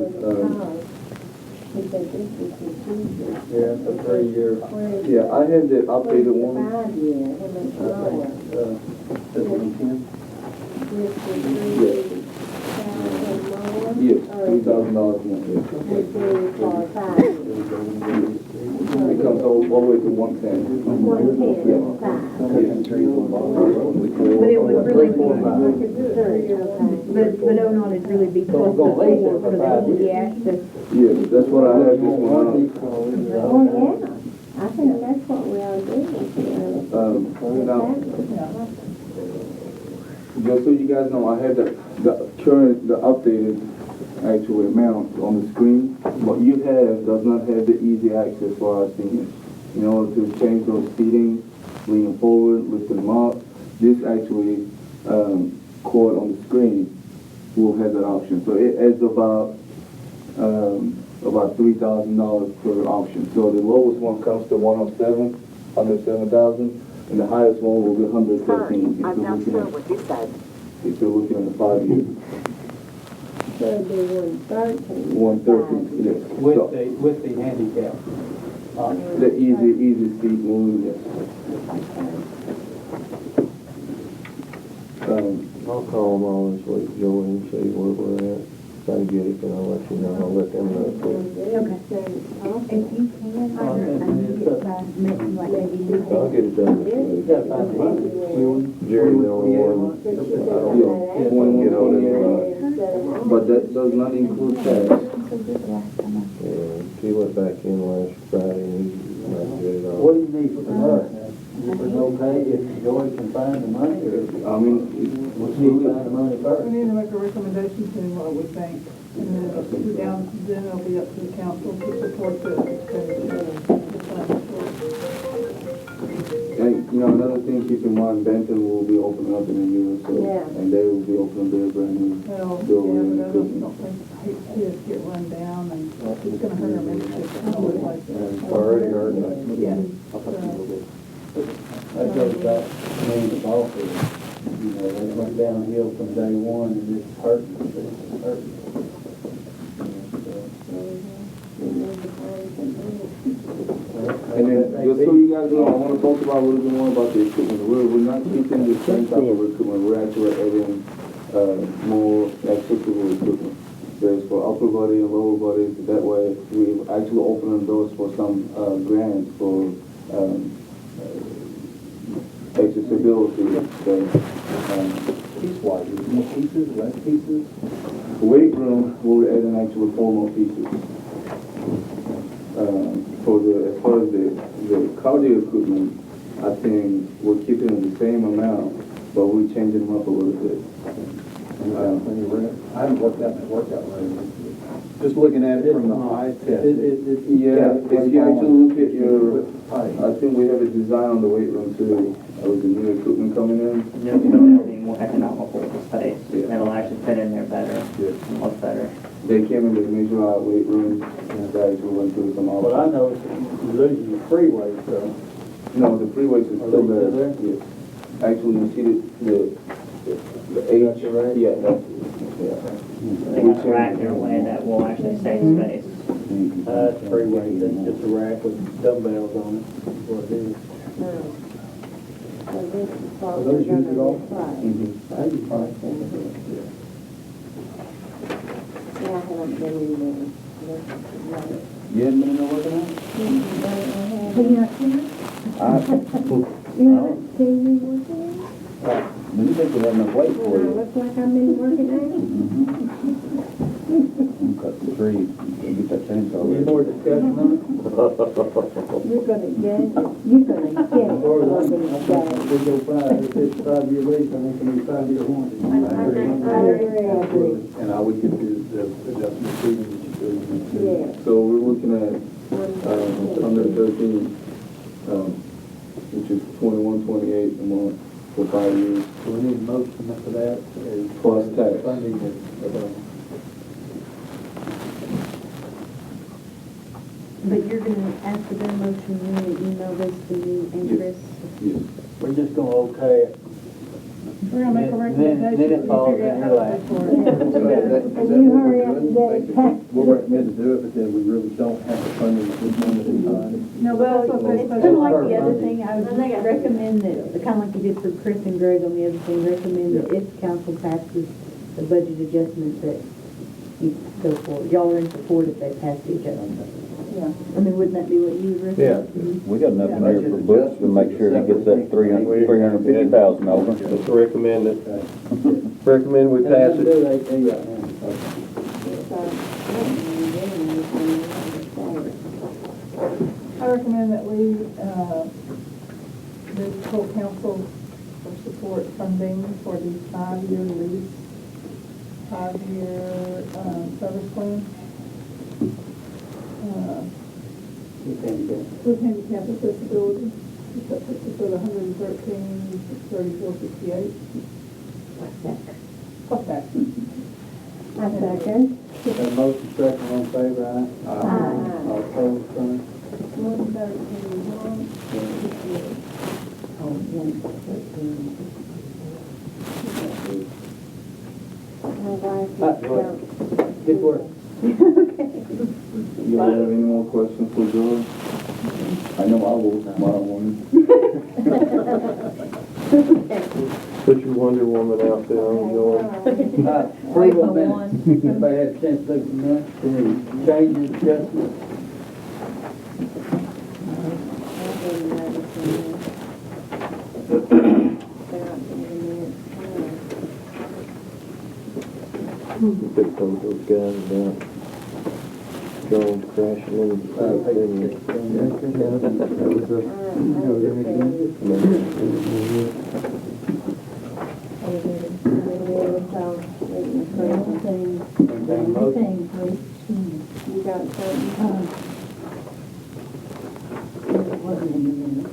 Yeah, it's a 3-year. yeah, I have the updated one. This weekend. Yes, $3,000 more. It comes all the way to 110. But it would really be, but ONON would really be close to gonna lease it for for 5 the years. easy access. Yeah, that's what I have this one on. Oh, yeah, I think that's what we ought to do. Now, just so you guys know, I have the updated actual amount on the screen. What you have does not have the easy access for our seniors. In order to change those seating, leaning forward, lifting them up, this actually, cord on the screen will have that option. So it adds about $3,000 per option. So the lowest one comes to 107,000, and the highest one will be 113. I'm not sure what you said. If you're looking at the 5 years. So it'd be 113. 113, yes. So, With the handicap. the easy seat move, yes. I'll call them all this week, Joey, and see where we're at. If I get it, then I'll let you know. I'll let them know too. If you can, I need it by maybe like maybe I'll get it done this You week. gotta find the money. Jerry's the only one. I don't get hold of him. But that does not include tax. Yeah, he went back in last Friday and he might get it What all. do you need for the bus? If it's okay, if Joy can find the money, or I mean, we need to find the money We first. need to make a recommendation to what we think, and then then it'll be up to the council to support the expenditure. and, another thing, keep in mind, Benton will be opening up in a year or so. Yeah. And they will be opening their brand new Well, building. yeah, but I don't think his get run down, and it's gonna hurt our membership, I don't like that. Already heard that. Yeah. That goes back to me, the bosses, they went downhill from day one, and it's hurting, it's hurting. And then, just so you guys know, I want to talk about a little bit more about the equipment. We're not keeping the same type of equipment. We're actually adding more accessible equipment. There's for upper body and lower body. That way, we're actually opening doors for some grants for accessibility. So, Piece-wise, more pieces, less pieces? weight room, we're adding actually 4 more pieces. As far as the cardio equipment, I think we're keeping the same amount, but we're changing them up a little bit. I haven't worked out my workout room. Just looking at it from the eye test. Yeah, if you actually look at your, I think we have a design on the weight room too, with the new equipment coming in. It'll be more economical space. Yeah. It'll actually fit in there better, and look better. They came in to measure our weight rooms, and guys, we went through some But I options. know you're losing your free weight, so. No, the free weights is Are still they there. still there? Yes. Actually, you see the age. That's your right? Yeah, that's, yeah. They got a rack in a way that will actually save space. It's free weight, that's just a rack with dumbbells on it, that's what it is. So this is what Are we're those used at all? gonna try. That'd be fine. Yeah, I haven't been in there. You hadn't been in there working out? Have you not seen it? You haven't seen me working out? You think we have enough weight When for I you? look like I'm in working out? Cut the tree, get that chainsaw Any ready. more discussion on it? You're gonna get it. You're gonna get it. As far as I'm You're concerned, gonna we go 5, if it's 5-year lease, I think we need 5-year warranty. I agree. And I would get the adjustment seating that you put in. Yeah. So we're looking at 113, which is 2128 a month for 5 years. So we need a motion for that. Plus tax. Funding it. But you're gonna, after that motion, you're gonna email this to me and Chris? Yes. We're just gonna okay it. We're gonna make a Then recommendation, it and falls figure out in how your to lap. pay for it. And you hurry up and get it passed. We'll recommend to do it, but then we really don't have the funding at this moment in time. No, but that's what It's they're kind of supposed like to the other thing, I would just recommend that, kind of like you did for Chris and Greg on the other thing, recommend that if council passes the budget adjustment, that you go for it. Y'all are in support if they pass the adjustment. Yeah. I mean, wouldn't that be what you would recommend? We got enough in there for books to make sure he gets that $350,000 over. Just recommend it. Recommend we pass it. Do AP right now. I recommend that we, the full council for support funding for the 5-year lease, 5-year, service plan. With handicap accessibility, that puts us at 113,3468. Plus that. I second. Got a motion, second, all in favor, aye? Aye. All opposed, same. 113. My wife Ah, is go ahead. out. Good work. You all have any more questions for George? I know I will tomorrow morning. Put your Wonder Woman out there on your. Approval minutes. Everybody had a chance to look at the minutes, any changes, adjustments? Pick those guys down. go crash a little. You got certain, it wasn't in the minutes.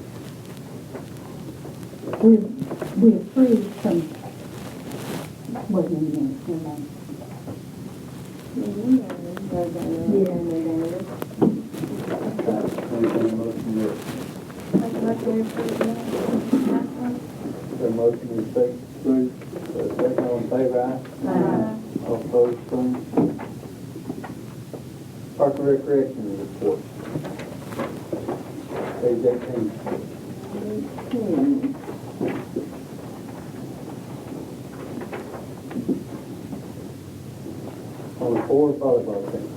We approved some, wasn't in the minutes, never mind. The motion is second approved, second all in favor, aye? All opposed, same. Park and Recreation report. Page 18. Only 4 volleyball teams.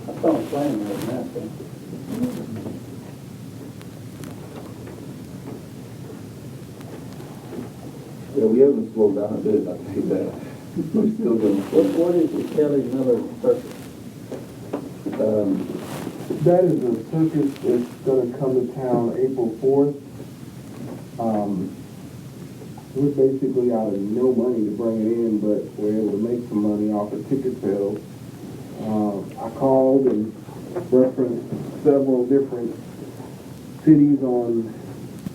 I saw them playing the other night, though. Yeah, we haven't slowed down a bit, I'll tell you that. We're still going. What is the Kelly Miller Circus? That is a circus that's gonna come to town April 4th. We're basically out of no money to bring it in, but we're able to make some money off of ticket sales. I called and referenced several different cities on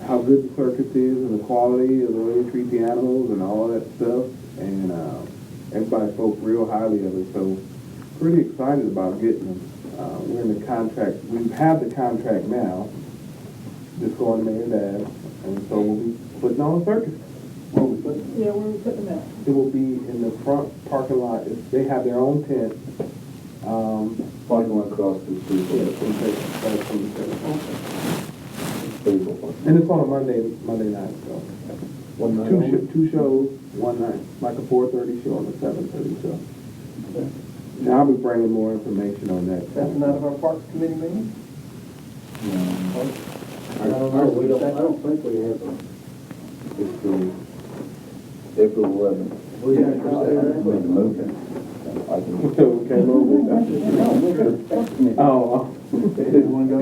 how good the circus is and the quality of the way they treat the animals and all that stuff, and everybody spoke real highly of it, so pretty excited about getting them. We're in the contract, we have the contract now, just going to Mayor's Ave, and so we'll be putting on a circus. Where we put it? Yeah, where we putting that? It will be in the front parking lot. They have their own tent. Parking lot across the street. Yeah, right from the tent. And it's on a Monday night, so. One night Two, only? two shows, one night, like a 4:30 show and a 7:30 show. Now, I'll be bringing more information on that. That's none of our Parks Committee meetings? I don't know, I don't think we have a, it's the April 11th. We got it out there. Make a motion. I can. Okay, move it. Oh, Who's one go?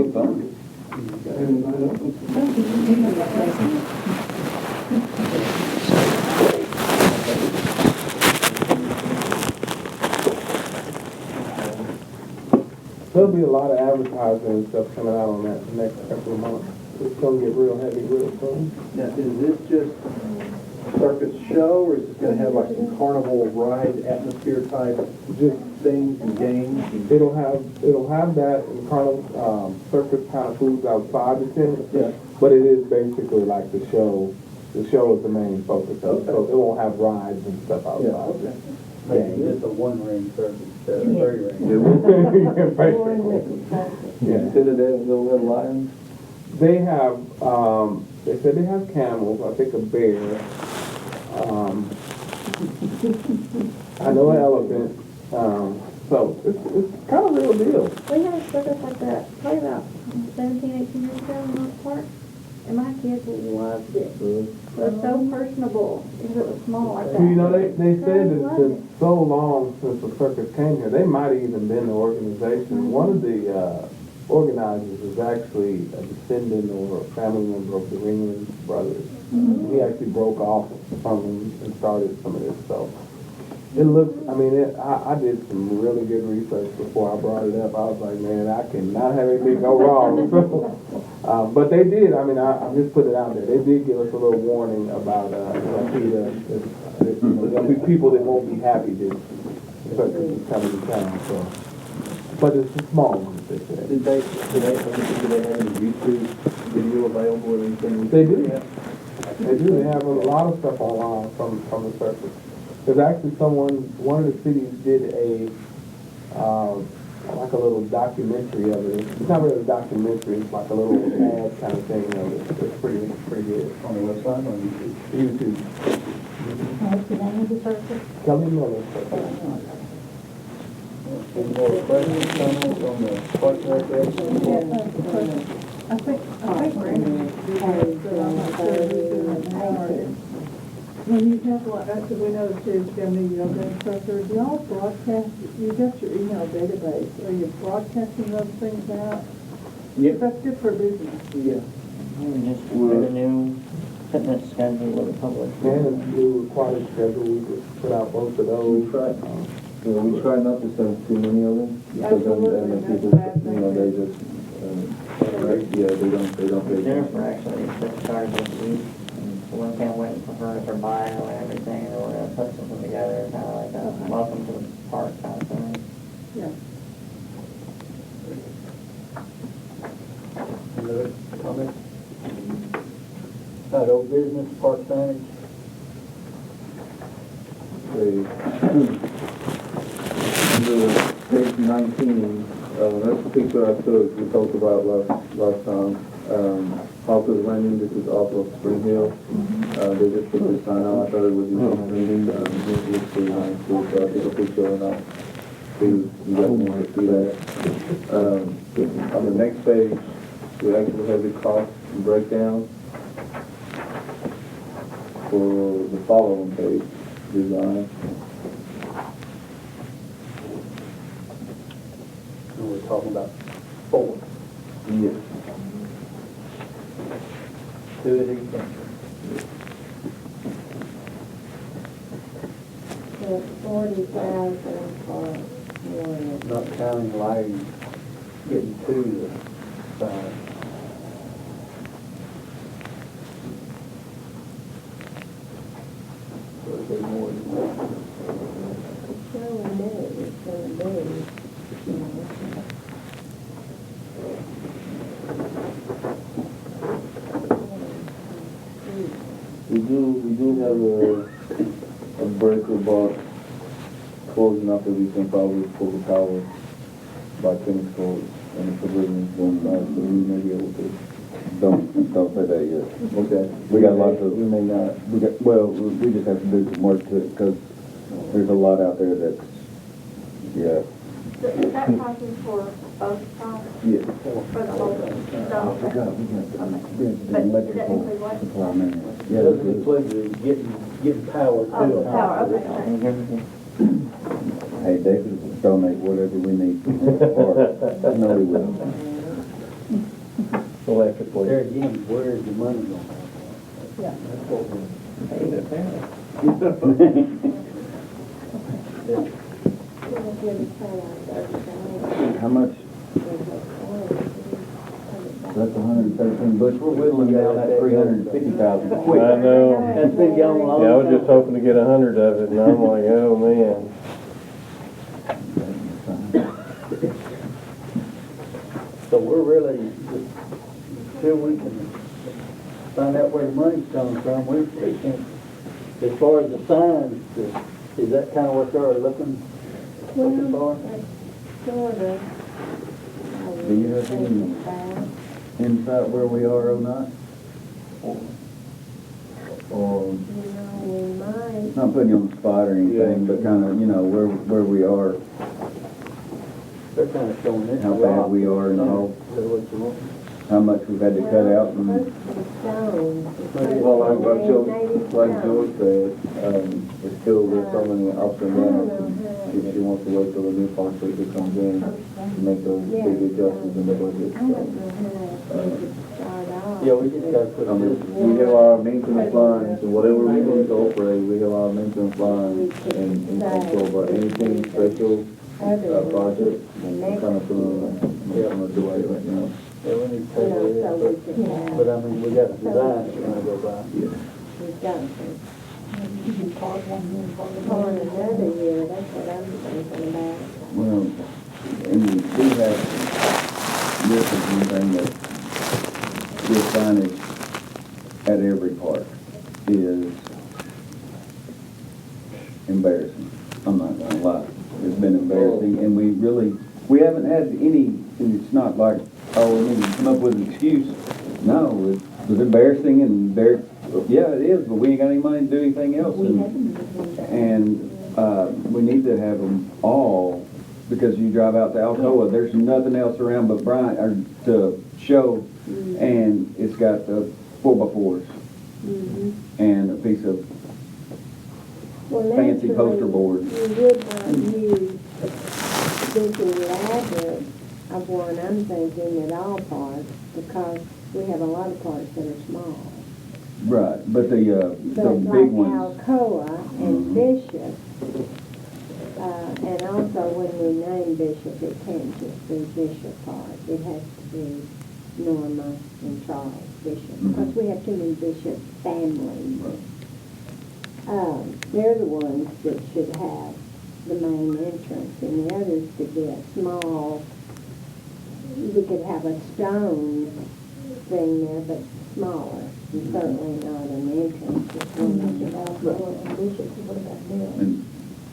there'll be a lot of advertising and stuff coming out on that the next couple of months. It's gonna get real heavy real soon. Now, is this just circus show, or is this gonna have like some carnival ride atmosphere type Just, things and games? and- it'll have that and carnival, circus kind of foods outside the tent. Yeah. But it is basically like the show. The show is the main focus of it, so it won't have rides and stuff outside. Yeah, okay. Maybe just a one-ring circus, instead of 3 rings. Yeah. Consider that a little lions? They have, they said they have camels, I think a bear, I know an elephant, so it's kind of a real deal. We had a circus like that probably about 17, 18 years ago in North Park, and my kids loved it. It was so personable, because it was small like that. You know, they said They it's loved been it. so long since the circus came here, they might have even been the organization. One of the organizers is actually a descendant or a family member of the Ringling brothers. He actually broke off from them and started some of this stuff. It looks, I mean, I did some really good research before I brought it up. I was like, man, I cannot have anything go wrong. But they did, I mean, I just put it out there. They did give us a little warning about, there'll be people that won't be happy that the circus is coming to town, so. But it's a small one, they said. Did they have any YouTube video available or anything? They do. They do. They have a lot of stuff online from the circus. There's actually one of the cities did a, like a little documentary of it. It's not really a documentary, it's like a little ad kind of thing of it. It's pretty good. On the website, on YouTube? YouTube. What's the name of the circus? Kelly Miller Circus. Any more questions, comments on the Parks and Recreation report? I think Brandon has, I'm not sure who's doing it. When you have, like, because we know the kids got new yoga instructors, do y'all broadcast, you got your email database, are you broadcasting those things out? Yeah. That's good for business. Yeah. Just renew fitness schedule with the public. And if we require a schedule, we could put out both of those. We try not to send too many of them, because then the people, they just, they don't pay Jennifer attention. actually just started this week, and so we're kind of waiting for her to bio and everything, and we're gonna put something together, kind of like a welcome to the park kind of thing. Yeah. Any other comments? Old business, park signage. Under page 19, that's the picture I took, we talked about last time. Hawker's Landing, this is off of Spring Hill. They just put this sign out, I thought it was interesting. It looks pretty nice, so I took a picture and I'll see if you guys want to see that. On the next page, we actually have the cost breakdown for the following page, design. And we're talking about 4. Yes. 2 at each end. So 40,000 for one. Not counting lighting, getting to the side. So it'd be more than that. So we knew it was gonna be, you know. We do have a breaker box close enough that we can probably pull the power by tennis courts and the pavilions going by, so we may be able to. Don't say that yet. Okay. We got lots of, We may not. we just have to do some work to it, because there's a lot out there that's, yeah. Is that pricing for both sides? Yes. For the whole thing? We got But does that include what? supply man. It doesn't include the getting power to Oh, a the power, house. okay. Hey, David will donate whatever we need. Or, no, he will. Electrically. There again, where is the money going? Yeah. That's what we're. We'll give it to How much? That's 113 bucks. We're whittling down that 350,000 quick. I know. That's been going long. Yeah, I was just hoping to get 100 of it, and I'm like, oh, man. So we're really, until we can find out where the money's coming from, we can't, as far as the signs, is that kind of what they're looking for? Sort of. Do you have any insight where we are or not? Or, You know, we might. not putting you on the spot or anything, but kind of, where we are, They're kind of showing this. how bad we are and all, Is that what you want? how much we've had to cut out. And Well, like George said, it's still, there's so many ups and downs. She wants to wait till the new contractor comes in to make those big adjustments in the budget. Yeah, we just gotta put this. We have our maintenance lines, and whatever we need to operate, we have our maintenance lines in control, but anything special, project, we're kind of feeling a delay right now. Yeah, we need to take it, but I mean, we got the design that's gonna go by. We've got to. Part another year, that's what I'm thinking about. Well, and we do have, this is one thing that, this signage at every park is embarrassing. I'm not gonna lie. It's been embarrassing, and we haven't had any, and it's not like, oh, we need to come up with an excuse. No, it was embarrassing, and yeah, it is, but we ain't got any money to do anything else. And we need to have them all, because you drive out to Alcoa, there's nothing else around but Bryant, or to show, and it's got the 4x4s and a piece of Well, fancy poster naturally, board. You would not use a big elaborate of one I'm thinking at all parks, because we have a lot of parks that are small. Right, but the But big like ones, Alcoa and Mhm. Bishop, and also when we name Bishop, it can't just be Bishop Park. It has to be Norma and Charles Bishop, because we have too many Bishop families. They're the ones that should have the main entrance, and the others could be a small, we could have a stone thing there, but smaller, and certainly not an entrance. Just one of the Bishop, what about Mills? and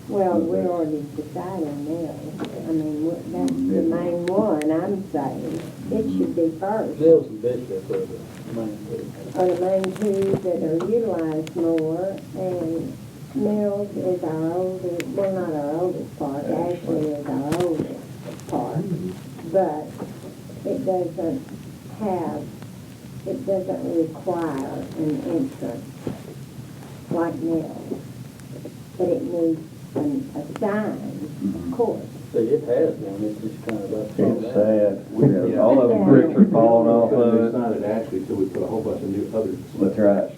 Well, we're already decided on Mills. I mean, that's the main one, I'm saying. It should be first. Mills and Bishop are the main two. Are the main two that are utilized more, and Mills is our oldest, well, not our oldest park, actually is our oldest park, but it doesn't require an entrance like Mills, but it needs a sign, of course. See, it has one, it's just kind of up. It's sad. Yeah, all of the bricks are falling off of it. Decided actually, so we put a whole bunch of new others. That's right.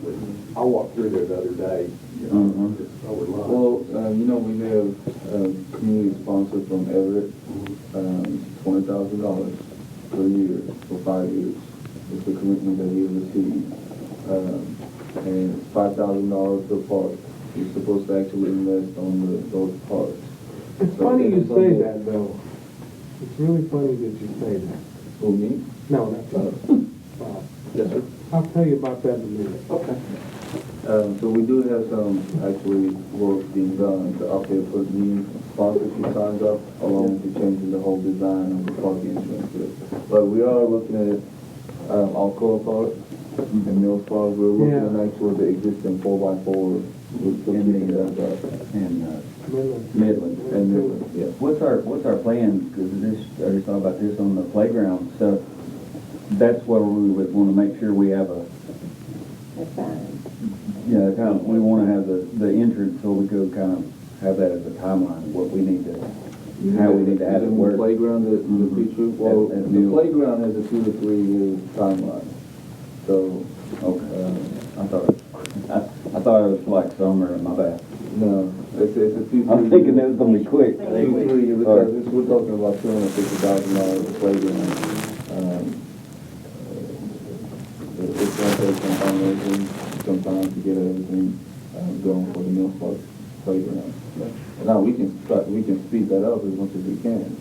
I walked through there the other day, Mhm. just over lunch. Well, we have a community sponsor from Everett, $20,000 per year for 5 years. It's the commitment that he received. And it's $5,000 per park. He's supposed to actually invest on those parks. It's So funny it you is say something- that, though. It's really funny that you say that. Who, me? No, not you. Yes, sir. I'll tell you about that in a minute. Okay. So we do have some actually work being done to update for new sponsorship signs up, along with changing the whole design of the park entrance to it. But we are looking at Alcoa Park and Mills Park. We're looking Yeah. at actually the existing 4x4 with the keeping that up. and Midland. Midland. And Midland, yeah. What's our plan, because I just thought about this on the playground stuff, that's where we would want to make sure we have A sign. kind of, we want to have the entrance, so we could kind of have that as a timeline of what we need to, how we need to have it The work. playground, the feature, well, At the Mills. playground has a 2 to 3 year timeline. So, Okay, I thought it was like summer, my bad. no, it's a 2 to 3 I'm thinking that was gonna be quick. 2-3 years, because we're talking about $250,000 a playground. It's gonna take some fundraising, some time to get everything going for the Mills Park playground. Now, we can speed that up as much as we can.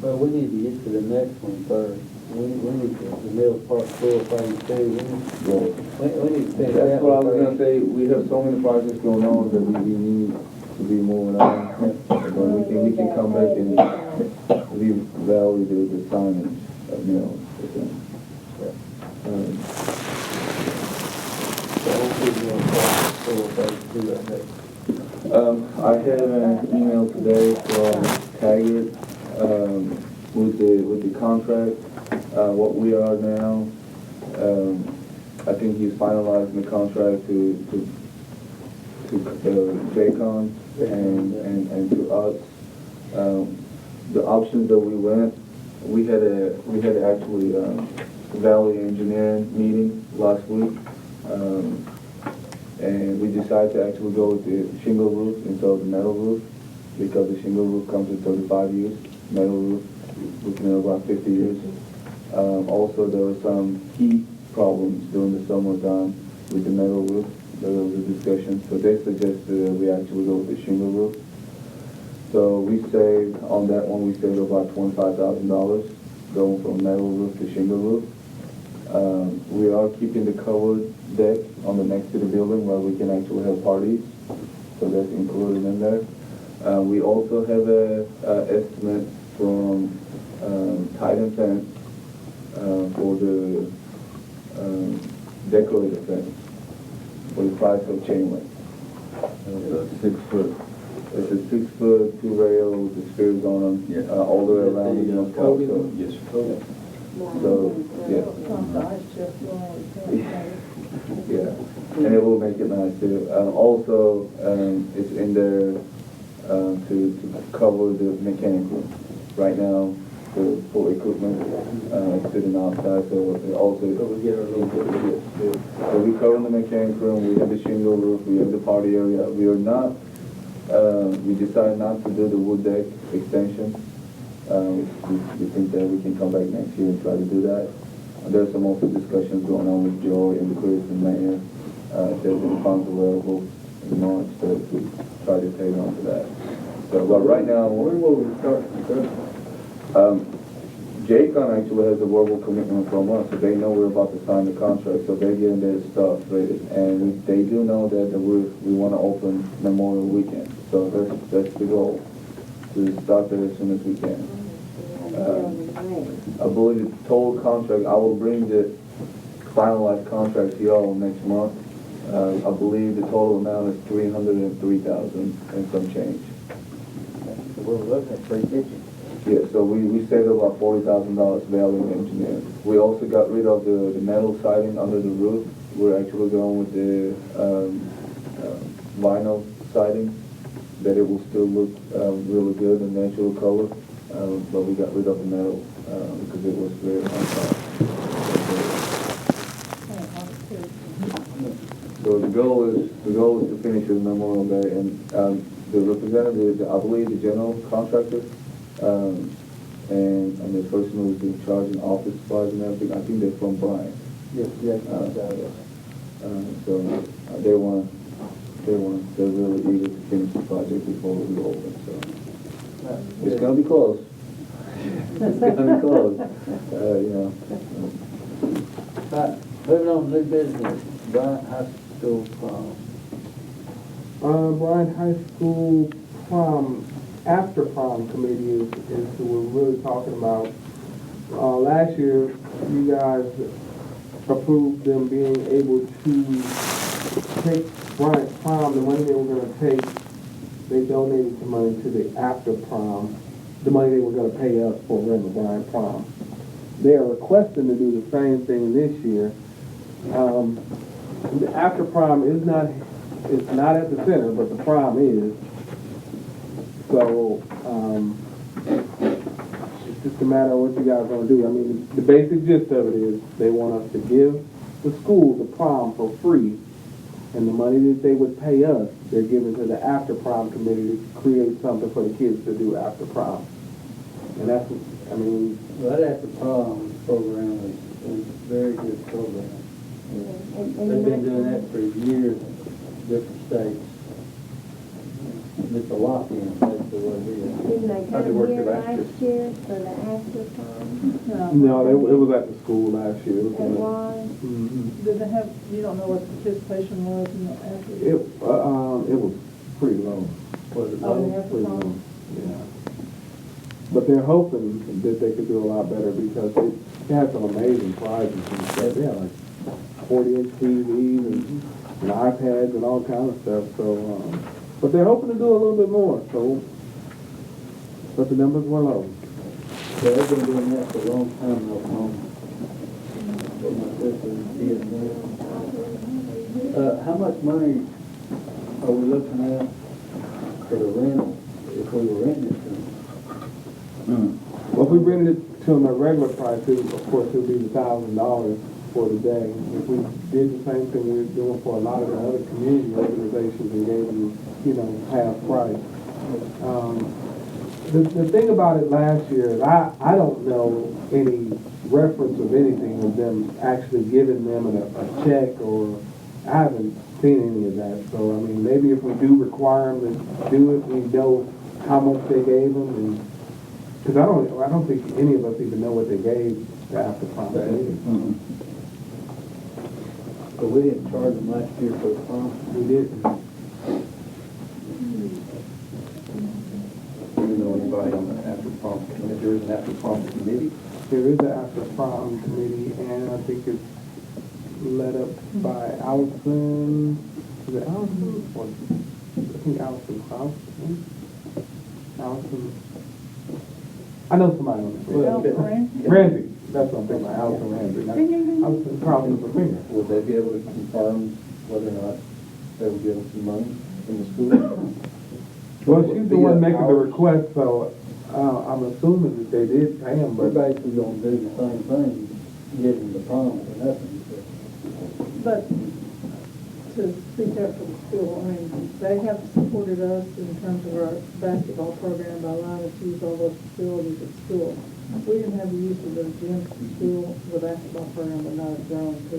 Well, we need to get to the next one first. We need the Mills Park School phase 2. We need to finish that. That's what I was one gonna first. say, we have so many projects going on that we need to be moving on. But we can come back and revalidate the signage of Mills. So hopefully we'll start school phase 2 that day. I had an email today from Taggart, with the contract, what we are now. I think he's finalizing the contract to JCON and to us. The options that we went, we had actually Valley Engineering meeting last week. And we decided to actually go with the shingle roof instead of the metal roof, because the shingle roof comes with 35 years, metal roof, looking at about 50 years. Also, there were some heat problems during the summertime with the metal roof. There was a discussion, so they suggested that we actually go with the shingle roof. So we saved, on that one, we saved about $25,000 going from metal roof to shingle roof. We are keeping the covered deck on the next to the building where we can actually have parties, so that's included in there. We also have a estimate from Titan Fence for the decorative fence for the price of chain link. 6 foot. It's a 6 foot, 2 rail with the spears on them, Yeah. all the way around the Yes, So, yeah. Some ice chest, Yeah, and it will make it nice too. Also, it's in there to cover the mechanic room. Right now, the full equipment is sitting outside, so it also. So we get our little bit. So we cover the mechanic room, we have the shingle roof, we have the party area. We are not, we decided not to do the wood deck extension. We think that we can come back next year and try to do that. There's some also discussions going on with Joy and Chris and Mayor. If there's any funds available in March to try to take on to that. So, but right now, When will we start construction? J-Con actually has a verbal commitment from us, so they know we're about to sign the contract, so they're getting their stuff ready. And they do know that we want to open Memorial Weekend, so that's the goal, to start that as soon as we can. I believe the total contract, I will bring the finalized contract to y'all next month. I believe the total amount is $303,000 and some change. We're looking at 350. Yeah, so we saved about $40,000 value in engineering. We also got rid of the metal siding under the roof. We're actually going with the vinyl siding, that it will still look really good and natural color. But we got rid of the metal because it was very hard. So the goal is to finish the Memorial Day, and the representative, I believe the general contractor, and the person who's in charge in office supplies and everything, I think they're from Bryant. Yes. So they're really eager to finish the project before we open. So it's gonna be close. It's gonna be close. Right, moving on to new business, Bryant High School prom. Bryant High School prom, after prom committee is who we're really talking about. Last year, you guys approved them being able to take Bryant prom, the money they were gonna take, they donated some money to the after prom, the money they were gonna pay us for running the Bryant prom. They are requesting to do the same thing this year. The after prom is not at the center, but the prom is. So, it's just a matter of what you guys want to do. I mean, the basic gist of it is they want us to give the school the prom for free, and the money that they would pay us, they're giving to the after prom committee to create something for the kids to do after prom. And that's, I mean... Well, that after prom program is a very good program. They've been doing that for years in different states. It's a lock-in, that's the way it is. Didn't they come here last year for the after prom? No, it was at the school last year. It was? Mm-hmm. Did they have, you don't know what the participation was in the after? It was pretty low. Was it Oh, low? the after Pretty prom? low, yeah. But they're hoping that they could do a lot better because they had some amazing prizes and stuff. They had like 40-inch TVs and iPads and all kinds of stuff. So, but they're hoping to do a little bit more. So, but the numbers were low. Yeah, they've been doing that for a long time, no problem. My sister and kids now. How much money are we looking at for the rental if we were renting it to them? Well, if we bring it to them at regular price, of course, it would be $1,000 for the day. If we did the same thing we're doing for a lot of the other community organizations and gave them, half price. The thing about it last year is I don't know any reference of anything of them actually giving them a check, or I haven't seen any of that. So, I mean, maybe if we do require them to do it, we know how much they gave them, and because I don't think any of us even know what they gave the after prom. So we didn't charge them last year for the prom? We didn't. Do you know anybody on the after prom committee? There is an after prom committee? There is an after prom committee, and I think it's led up by Allison. Is it Allison? Or, I think Allison Klaus. Allison. I know somebody on the committee. Francie? Francie. That's something like Allison Landry. I was probably with a finger. Would they be able to confirm whether or not they would give us some money from the school? Well, she's the one making the request, so, I'm assuming that they did pay him, We're but basically gonna do the same thing, give them the prom for nothing. But to speak up for the school, I mean, they have supported us in terms of our basketball program by allowing us to use all those facilities at school. We didn't have the use of those gyms at school, the basketball program would not have grown to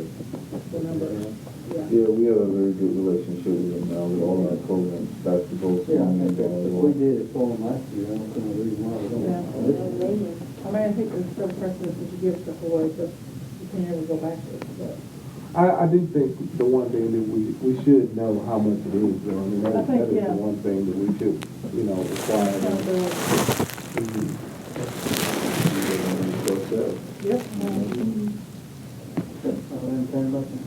the number. Yeah, we have a very good relationship with them now, with all our programs, basketball, Yeah, I swimming, think and if we volleyball. did it for them last year, I don't see no reason why we don't. Yeah. This- I mean, I think there's still precedent that you give stuff away, but you can't ever go backwards, but. I do think the one thing that we should know how much it is, though. I mean, I that think, is the yeah. one thing that we should, require. Accountability. Yep. I'll entertain a motion.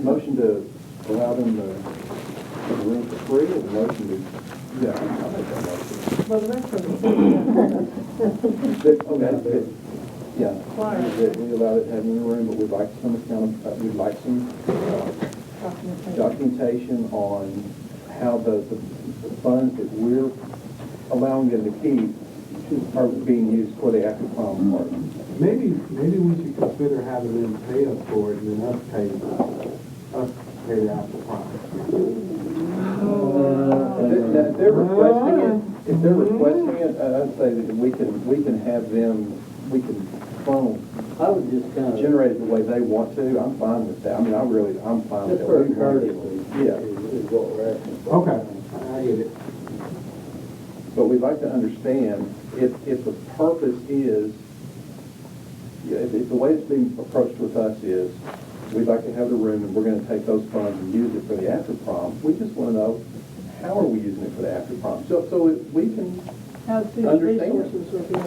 Motion to allow them the room for free, or the motion to, yeah, I'll make that motion. Well, the rest of it. Okay, yeah, Why? that we allow it to have in the room, but we'd like some we'd like some documentation on how the funds that we're allowing them to keep are being used for the after prom part. Maybe we should consider having them pay us for it and then us pay the after prom. If they're requesting it, I'd say that we can have them, we can phone, I would just kind of, generate it the way they want to. I'm fine with that. I mean, I'm fine with just that. for courtesy, Yeah. is what we're asking for. Okay, I get it. But we'd like to understand if the purpose is, yeah, if the way it's being approached with us is, we'd like to have the room and we're gonna take those funds and use it for the after prom. We just wanna know, how are we using it for the after prom? So we can, How the Understand. resources are being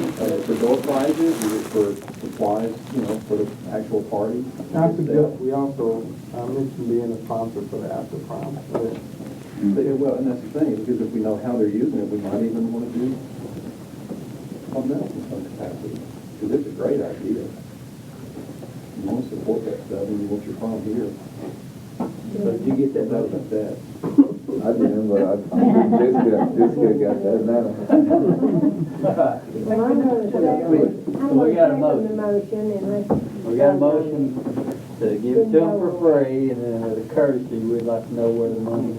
used. for door prizes, use it for supplies, for the actual party. I suggest we also mention being a sponsor for the after prom. Well, and that's the thing, because if we know how they're using it, we might even wanna do something else in some capacity. Because it's a great idea. You want to support that stuff, and you want your prom here. So did you get that motion? That. I didn't, but this kid got that now. Well, I'm gonna second, We got a the motion. motion and let's. We got a motion to give it to them for free, and then with a courtesy, we'd like to know where the money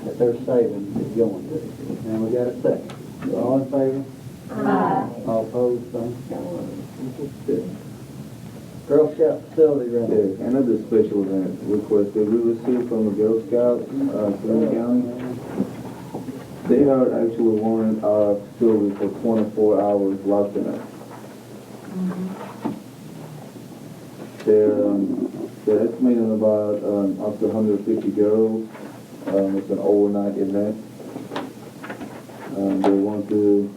that they're saving is going to. And we got a second. All in favor? Aye. All opposed, same. Girl Scout facility rental. Yeah, another special event request that we received from the Girl Scouts, Clinton County. They are actually wanting our facility for 24 hours locked in it. They're estimating about up to 150 girls. It's an overnight event. They want to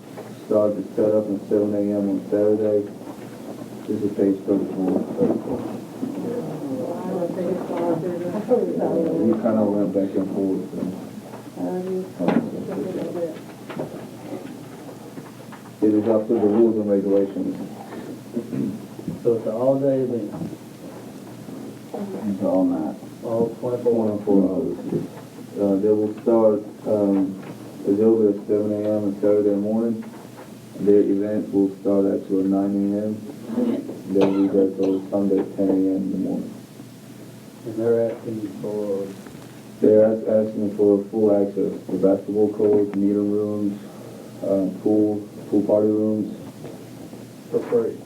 start the setup at 7 a.m. on Saturday. This is page 34. We kind of went back and forth. It is up to the rules and regulations. So it's an all-day event, It's all night. all 24 24 hours. They will start as early as 7 a.m. on Saturday morning. Their event will start actually at 9 a.m. Then we go till Sunday at 10 a.m. in the morning. And they're asking for, They're asking for full access to basketball courts, meeting rooms, pool party rooms. for free.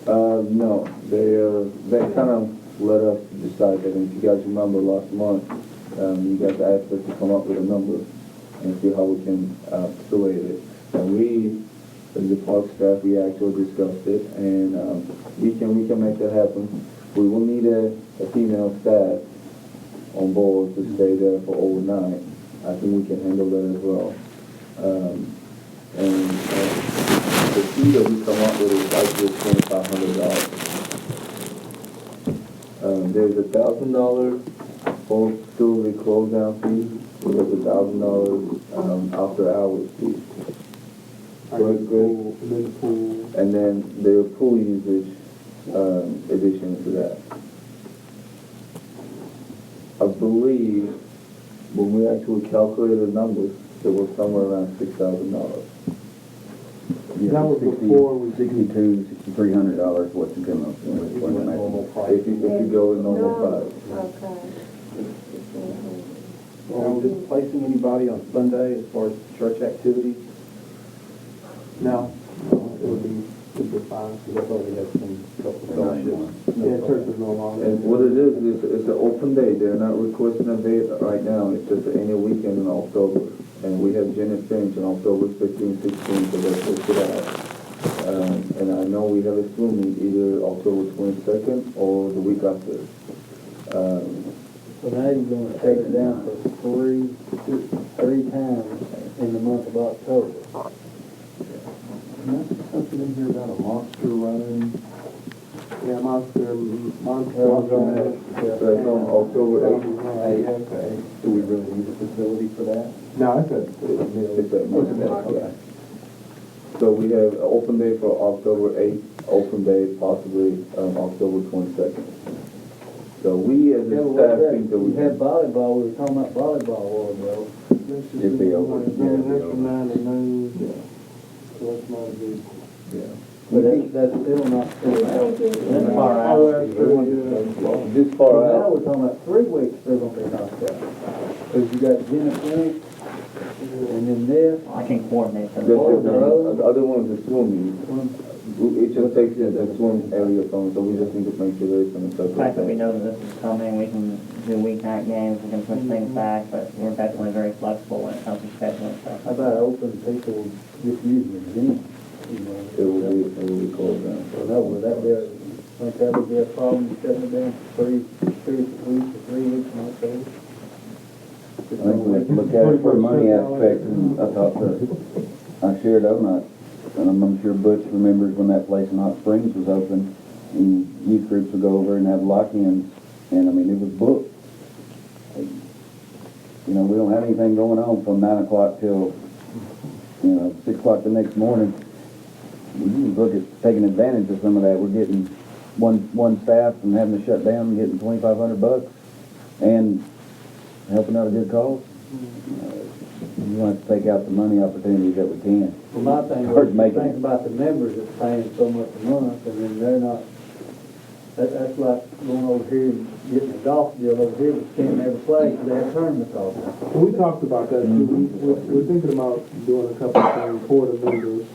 No, they kind of let us decide that. And if you guys remember last month, you guys asked us to come up with a number and see how we can facilitate it. And we, as the park staff, we actually discussed it, and we can make that happen. We will need a female staff on board to stay there for overnight. I think we can handle that as well. And the fee that we come up with is actually $2,500. There's $1,000 for facility close down fee. There's $1,000 after hours fee. first grade, And then the pool. and then their pool usage, addition to that. I believe when we actually calculated the numbers, it was somewhere around $6,000. That was before we did. $6,300 what you come up with. Even at normal price. If you go with normal No, price. okay. Are we displacing anybody on Sunday as far as church activities? No, it would be fine. I thought we had some couple fellowships. Yeah, church is no longer. And what it is, it's an open day. They're not requesting a date right now. It's just any weekend in October. And we have Jenny Finch on October 15, 16, so that's posted out. And I know we have a swim meet either October 22nd or the week after. So now you're gonna take it down for three times in the month of October. And that's something in here about a monster run. Yeah, monster. So that's on October 8th. Okay. Do we really need a facility for that? No, it's a. It's at okay. So we have an open day for October 8th, open day possibly October 22nd. So we as a staff think that We we had volleyball, we were talking about volleyball a while ago. If they open, It's an extra 9 to noon. So that's not a big. yeah. But that's still not full out. This far out. This far Now out, we're talking about 3 weeks they're gonna be knocked out. Cause you got Jennifer, and then this, I can coordinate that's them. it. The other one is the swim meet. It just takes in the swim area from, so we just need to make sure there's some The fact that we know that this is coming, we can do weeknight games, we can push things back, but we're definitely very flexible when it comes to scheduling stuff. how about open people just using the gym? You know? it will be closed down. So that would that be, think that would be a problem, shutting it down for 3 weeks or 3 weeks in October? I think we have to look at it for the money aspect, and I talked to, I shared Donut, and I'm sure Butch remembers when that place in Hot Springs was open, and youth groups would go over and have lock-ins, and I mean, it was booked. You know, we don't have anything going on from 9 o'clock till, 6 o'clock the next morning. We can look at taking advantage of some of that. We're getting one staff and having to shut down and getting $2,500 and helping out a good cause. We want to take out the money opportunities that we can. Well, my thing Hard was, to make think it. about the members that's paying so much a month, and then they're not, that's like going over here and getting a golf deal over here, but can't never play, because they have tournaments all the time. We talked about that too. We're thinking about doing a couple of things for the members,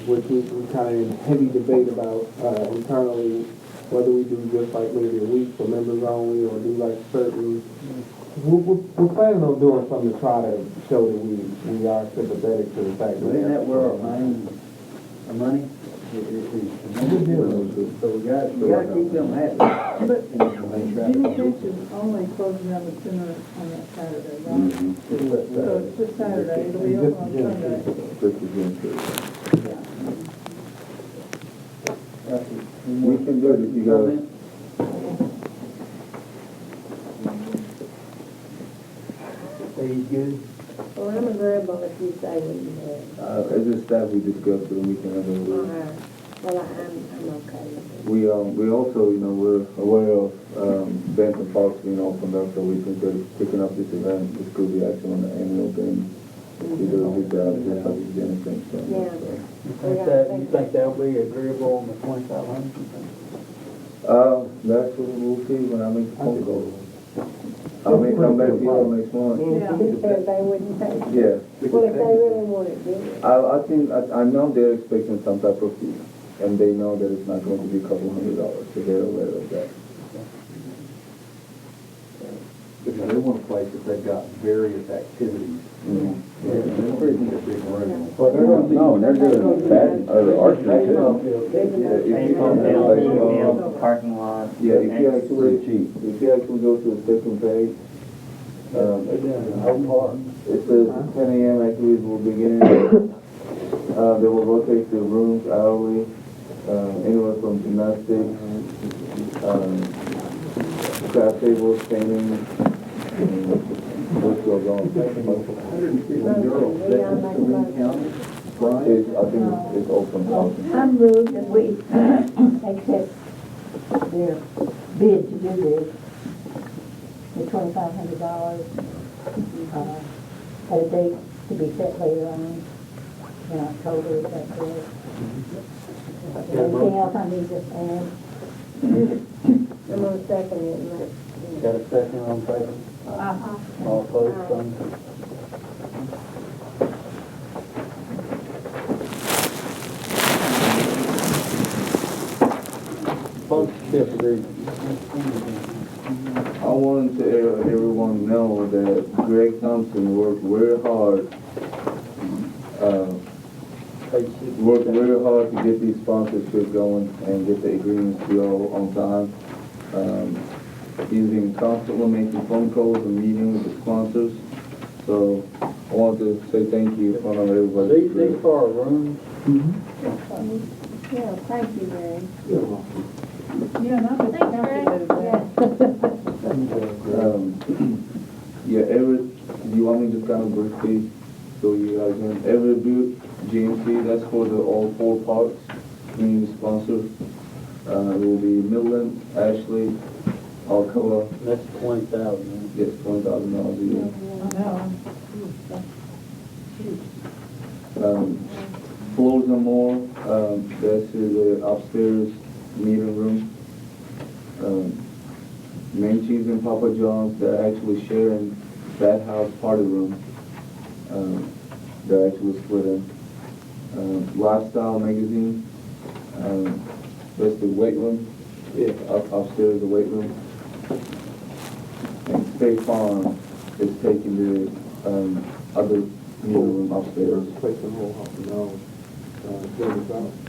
which we kind of in heavy debate about internally, whether we do just like maybe a week for members only or do like certain. We're planning on doing something to try to show that we are sympathetic to the fact that. Isn't that where our main, our money is the members? So we gotta keep them happy. Jimmy Finch is only closing down the center on that Saturday, right? So it's just Saturday, it'll be open on Sunday. We can do it if you guys. He's good. Well, I'm agreeable if you say what you have. As a staff, we discussed it and we can have a Well, I'm okay with it. We also, we're aware of, Benton Parks being opened up, so we consider picking up this event. This could be actually on the annual thing. We do a good job, just like it's been since then. Yeah. You think that'll be agreeable on the 2,500? That's what we'll see when I make the phone call. I may come back to you next month. If they wouldn't pay. Yeah. Well, if they really want it, then. I know they're expecting some type of fee, and they know that it's not going to be a couple $100, so they're aware of that. Because they want a place that they've got various activities. Mm-hmm. They're pretty a big room. Well, they're gonna be. No, they're doing bad, or archery too. Parking lot. Yeah, if you actually go to the second page, They're doing the whole park. it says 10 a.m. activities will begin. They will rotate the rooms hourly, anywhere from gymnastics, craft tables, painting, what goes on. €150, that's Green County. It's, I think it's open house. I move that we accept their bid to do this, the $2,500, at a date to be set later on in October, is that correct? Anything else I need to add? I'm gonna second it. Got a second on favor? All opposed, same. Sponsorship agreement. I wanted to let everyone know that Greg Thompson worked very hard, to get these sponsorships going and get the agreements to go on time. He's been constantly making phone calls and meetings with the sponsors. So I want to say thank you in front of everybody. These are rooms. Yeah, thank you, Mary. Yeah, and I'm just comfortable with that. Yeah, do you want me to just kind of briefly show you guys in? Every booth, GMC, that's for the all 4 parks, community sponsors. It will be Midland, Ashley, Alcoa. That's 20,000. Yes, $20,000 a year. Floors and More, that's the upstairs meeting room. Main Cheese and Papa John's, they're actually sharing that house party room. They're actually splitting. Lifestyle Magazine, that's the weight room. Yeah, upstairs the weight room. And State Farm is taking the other meeting room upstairs.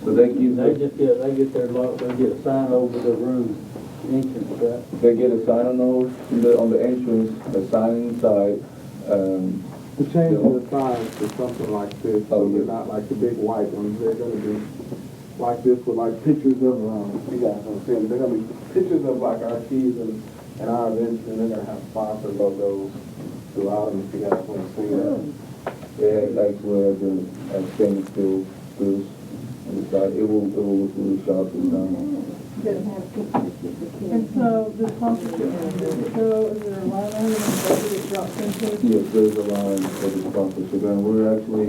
So they give They get their lot, they get a sign over the room entrance, right? They get a sign on the entrance, a sign inside. To change the size to something like this, so they're not like the big white ones, they're gonna be like this with like pictures of, you guys don't see them, they're gonna be pictures of like our keys and our events, and they're gonna have sponsor logos throughout them, if you guys wanna see that. Yeah, actually, the stainless steel screws on the side, it will look really sharp and And so the sponsorship, so is there a line item in the budget that drops into? Yes, there's a line for the sponsorship, and we're actually,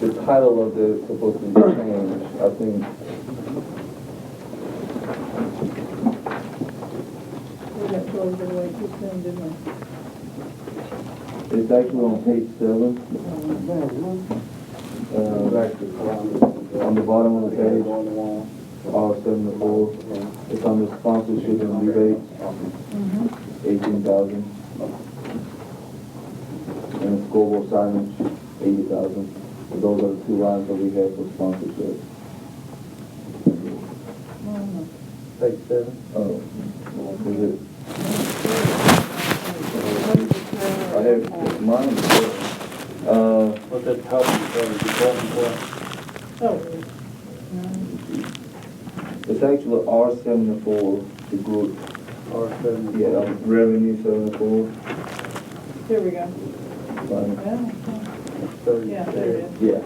the title of the supposed to be changed, I think. We got told the way too soon, didn't we? It's actually on page 7. On the bottom of the page, R74, it's under sponsorship and rebates, 18,000. And scoreboard signage, 80,000. So those are the 2 lines that we have for sponsorship. Page 7. Oh, is it? I have mine. What's that top of the department for? Oh, It's actually R74, the group. R7. Yeah, revenue 74. here we go. Fine. Yeah, there it is. Yeah.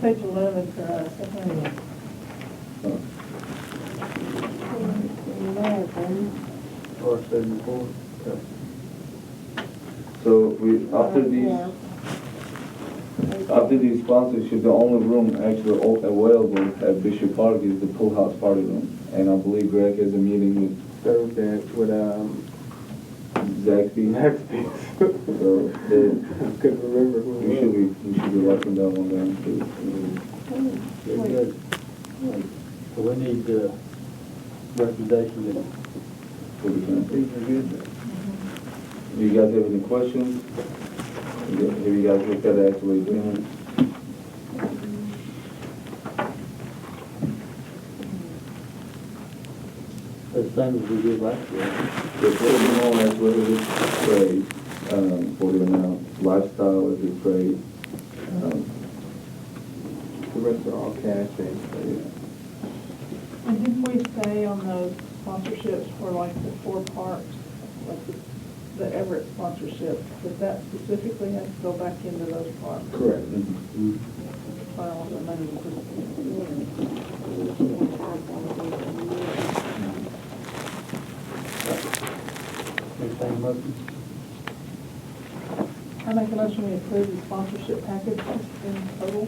Page 11 for us, I think. R74. So after these sponsorships, the only room actually available at Bishop Park is the pool house party room. And I believe Greg has a meeting with Thursday with, Zaxby. So I couldn't remember who it was. you should be writing that one down too. Very good. So we need recommendation For the council. these are good. Do you guys have any questions? Have you guys looked at the actual agreement? The same as we did last year. The first one as well as trade, for the amount. Lifestyle is a trade. The rest are all cash based. And didn't we say on those sponsorships for like the 4 parks, like the Everett sponsorship, but that specifically has to go back into those parks. Correct. File the money to put it Entertain a motion. I make a motion we approve the sponsorship package in total.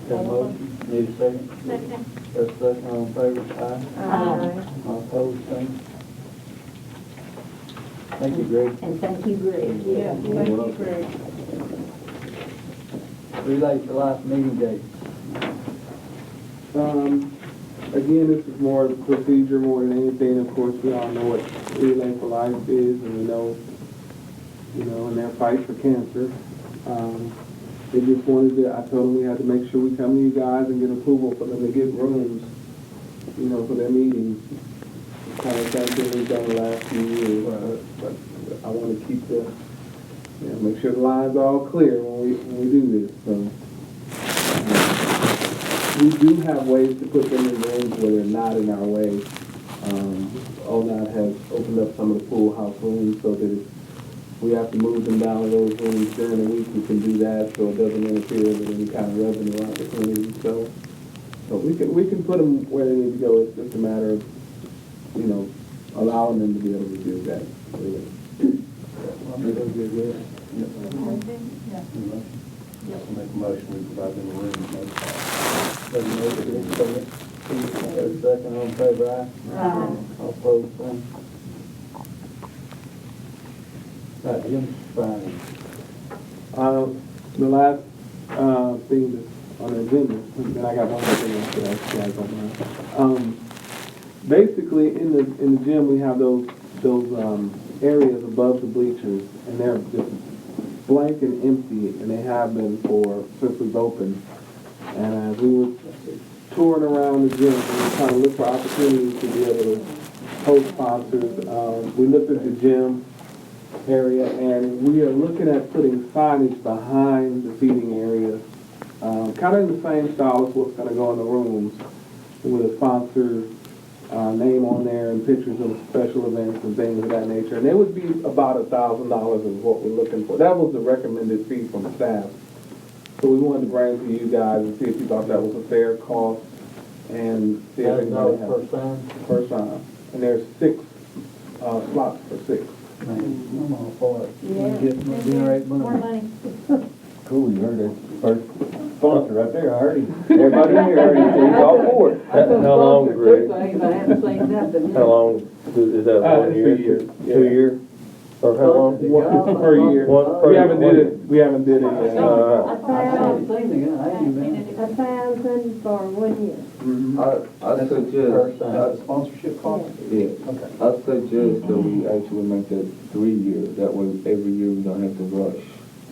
Got a motion, need a second? Second. Got a second, all in favor, aye? Aye. All opposed, same. Thank you, Greg. And thank you, Greg. Yeah, thank you, Greg. Relay to life meeting date. Again, this is more procedure more than anything. Of course, we all know what Relay for Life is, and we know, in their fight for cancer. They just wanted to, I told them we had to make sure we come to you guys and get approval for them to get rooms, for their meetings. Kind of thing that we've done the last few years. But I want to keep make sure the lines are all clear when we do this. So. We do have ways to put them in rooms where they're not in our way. ONOT has opened up some of the pool house rooms so that if we have to move them down to those rooms during the week, we can do that so it doesn't interfere with any kind of revenue opportunity. So we can put them where they need to go. It's just a matter of, allowing them to be able to do that. Really. I'm sure it'll be good. Yeah. Make a motion, we provide them a room. Got a motion, need a second? Got a second, all in favor, aye? Aye. All opposed, same. Right, Jim, Brian. The last thing that's on the agenda, and then I got one more thing after that, if you guys don't mind. Basically, in the gym, we have those areas above the bleachers, and they're just blank and empty, and they have been since we've opened. And as we were touring around the gym, we were trying to look for opportunities to be able to host sponsors. We looked at the gym area, and we are looking at putting signage behind the seating areas, kind of in the same style as what's going to go in the rooms, with a sponsor name on there and pictures of special events and things of that nature. And it would be about $1,000 is what we're looking for. That was the recommended fee from staff. So we wanted to bring it to you guys and see if you thought that was a fair cost and see if anybody has $1,000 per sign? per sign. And there's 6 slots for 6. Man, I'm all for it. Yeah. Generate More money. money. Cool, you heard it. First sponsor right there, I heard him. Everybody in here heard him, he's all for it. How long, Greg? I haven't seen nothing. How long, is that 1 year? 2 years. 2 year? Or how long? One per year. One per We haven't did year. it. We haven't did it yet. I haven't seen the guy, I ain't been. 1,000 for 1 year. I Per suggest, sign. Sponsorship cost? yeah, Okay. I suggest that we actually make that 3 years. That way, every year we don't have to rush.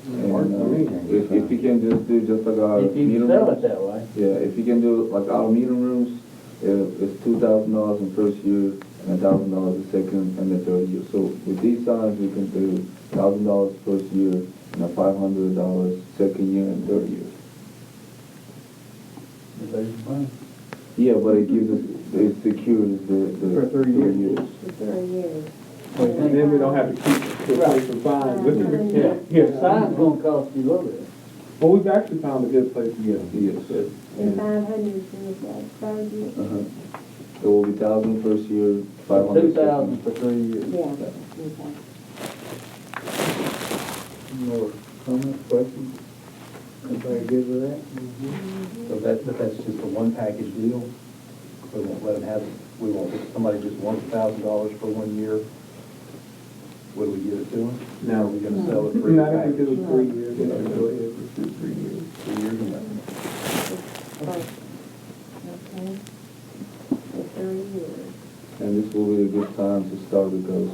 And if you can just do just like our If you meeting can sell it rooms, that way. yeah, if you can do like our meeting rooms, it's $2,000 in first year and $1,000 the second and the third year. So with these signs, we can do $1,000 first year and a $500 second year and third year. Yeah, but it gives us, it secures the For 3 years. 3 years. For 3 years. And then we don't have to keep replacing signs. Yeah. The sign's gonna cost you a little bit. Well, we've actually found a good place to get them. Yes. And 500 is that third year? It will be 1,000 first year, 500 2,000 second. for 3 years. Yeah, okay. More comments, questions? Everybody good with that? So that's just a one package deal? We won't let them have it, we won't, if somebody just wants $1,000 for 1 year, would we give it to them? No. Are we gonna sell it for Not if we package? do 3 years. You know, go ahead, let's do 3 years. 3 years and nothing. Okay. For 3 years. And this will be a good time to start because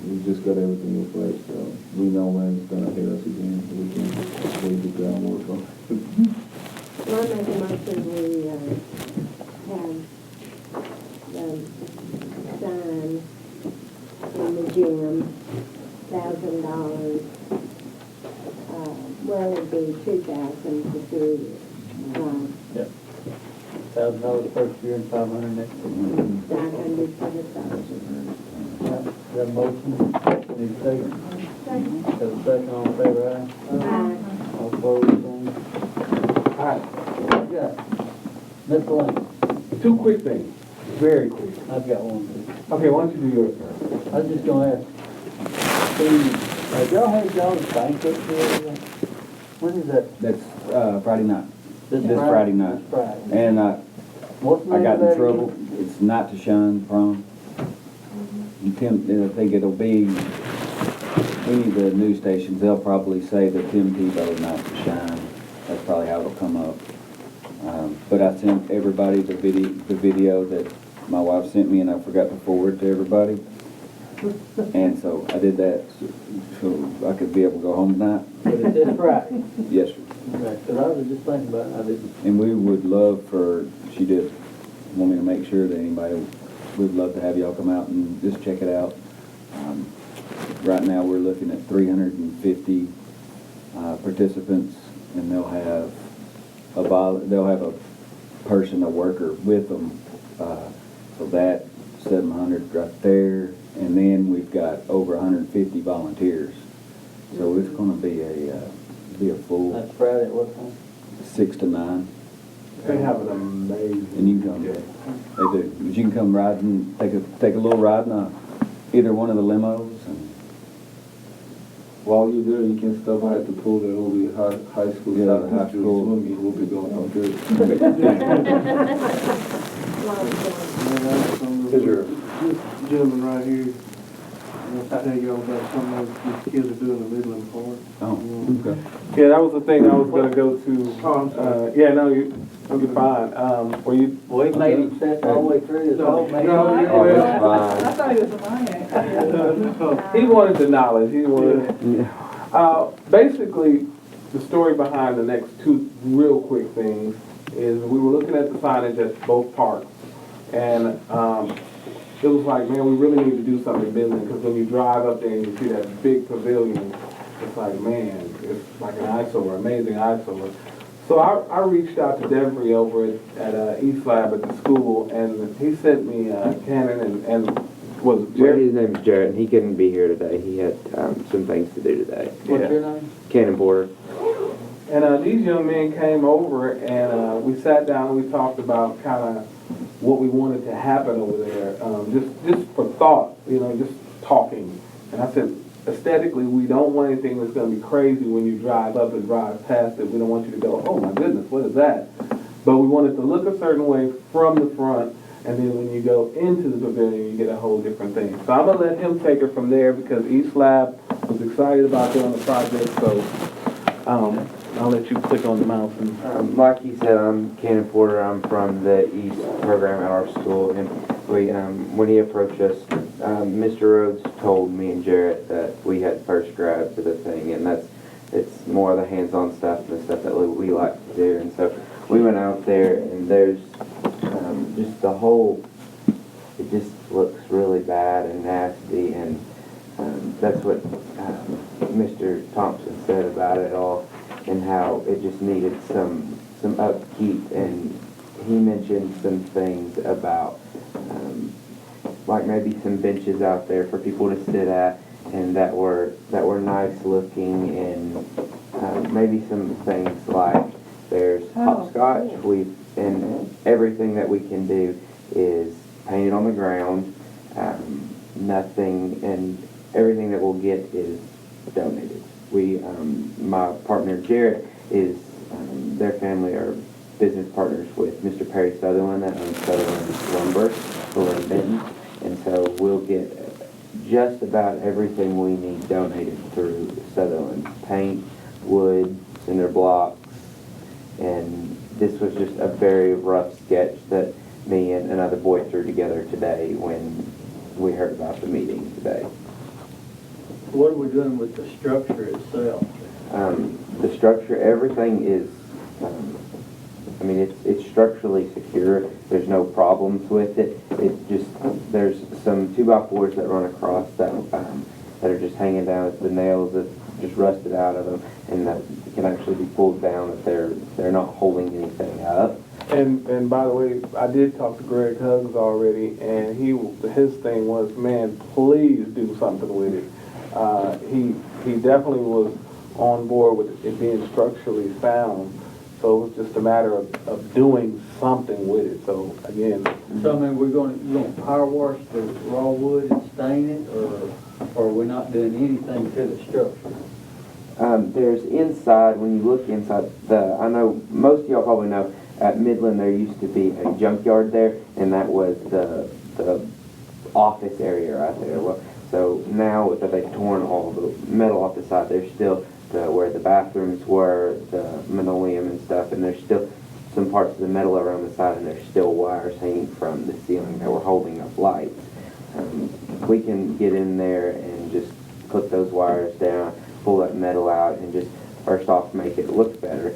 we just got everything in place, so we know when it's gonna hit us again, so we can lay the groundwork on. Well, I make a motion we have the sign in the gym, $1,000. Well, it'd be 2,000 for 3 years. Yep. $1,000 first year and 500 next year. 500 for the 1,000. Got a motion, need a second? Got a second, all in favor, aye? All opposed, same. All right, what you got? Miscellaneous, Two quick things, very quick. I've got one too. Okay, why don't you do yours first? I was just gonna ask, Steve, have y'all had y'all's banquet here? When is that? That's, Friday night. This Friday night. This Friday. And, What's the I name got of that in trouble. again? It's not to shine prom. I think it'll be, any of the news stations, they'll probably say the Tim Tebow Night to Shine. That's probably how it'll come up. But I sent everybody the video that my wife sent me, and I forgot to forward to everybody. And so I did that so I could be able to go home tonight. But it's this Friday. Yes, sir. Okay, 'cause I was just thinking about it, I didn't. And we would love for, she did want me to make sure that anybody, we'd love to have y'all come out and just check it out. Right now, we're looking at 350 participants, and they'll have a person, a worker with them. So that's 700 right there, and then we've got over 150 volunteers. So it's gonna be a full That's Friday at what time? 6 to 9. They have an amazing. And you can come, they do, but you can come ride and take a little ride in either one of the limos. And While you're there, you can stop by at the pool. There will be high school, Yeah, South high District school. swimming will be going on too. Is your, This gentleman right here, I'll tell y'all about something that these kids are doing in Midland Park. oh, okay. yeah, that was the thing I was gonna go to. Oh, I'm sorry. Yeah, no, you're fine. Were you? Well, he made him sit all the way through his whole meeting. No, Oh, Oh, yeah. that's fine. I thought he was a Bryant. He wanted the knowledge, he wanted. Basically, the story behind the next two real quick things is we were looking at the signage at both parks, and it was like, man, we really need to do something in Midland, because when you drive up there and you see that big pavilion, it's like, man, it's like an eyesore, amazing eyesore. So I reached out to Devery over at East Lab at the school, and he sent me Cannon and was it Jerry? His name's Jarrett, and he couldn't be here today. He had some things to do today. What's your name? Cannon Porter. And these young men came over, and we sat down and we talked about kind of what we wanted to happen over there, just for thought, just talking. And I said, aesthetically, we don't want anything that's going to be crazy when you drive up and drive past it. We don't want you to go, oh my goodness, what is that? But we want it to look a certain way from the front, and then when you go into the pavilion, you get a whole different thing. So I'm going to let him take it from there, because East Lab was excited about doing the project, so I'll let you click on the mouse. And Like he said, I'm Cannon Porter. I'm from the East program at our school, and we, when he approached us, Mr. Rhodes told me and Jarrett that we had first grab for the thing, and it's more of the hands-on stuff and the stuff that we like to do. And so we went out there, and there's just the whole, it just looks really bad and nasty, and that's what Mr. Thompson said about it all, and how it just needed some upkeep. And he mentioned some things about like maybe some benches out there for people to sit at, and that were nice looking, and maybe some things like there's hopscotch. And everything that we can do is painted on the ground. Nothing, and everything that we'll get is donated. My partner Jarrett is, their family are business partners with Mr. Perry Sutherland that owns Sutherland Lumber over in Benton, and so we'll get just about everything we need donated through Sutherland. Paint, wood, cinder blocks, and this was just a very rough sketch that me and another boy threw together today when we heard about the meeting today. What are we doing with the structure itself? The structure, everything is, it's structurally secure. There's no problems with it. It just, there's some 2x4s that run across that are just hanging down at the nails that just rusted out of them, and that can actually be pulled down if they're not holding anything up. And by the way, I did talk to Greg Hugs already, and his thing was, man, please do something with it. He definitely was on board with it being structurally sound, so it was just a matter of doing something with it. So again, So I mean, we're gonna power wash the raw wood and stain it, or we're not doing anything to the structure? There's inside, when you look inside, I know most of y'all probably know, at Midland there used to be a junkyard there, and that was the office area right there. Well, so now that they've torn all the metal off the side, there's still where the bathrooms were, the linoleum and stuff, and there's still some parts of the metal around the side, and there's still wires hanging from the ceiling that were holding up lights. We can get in there and just put those wires down, pull that metal out, and just first off make it look better.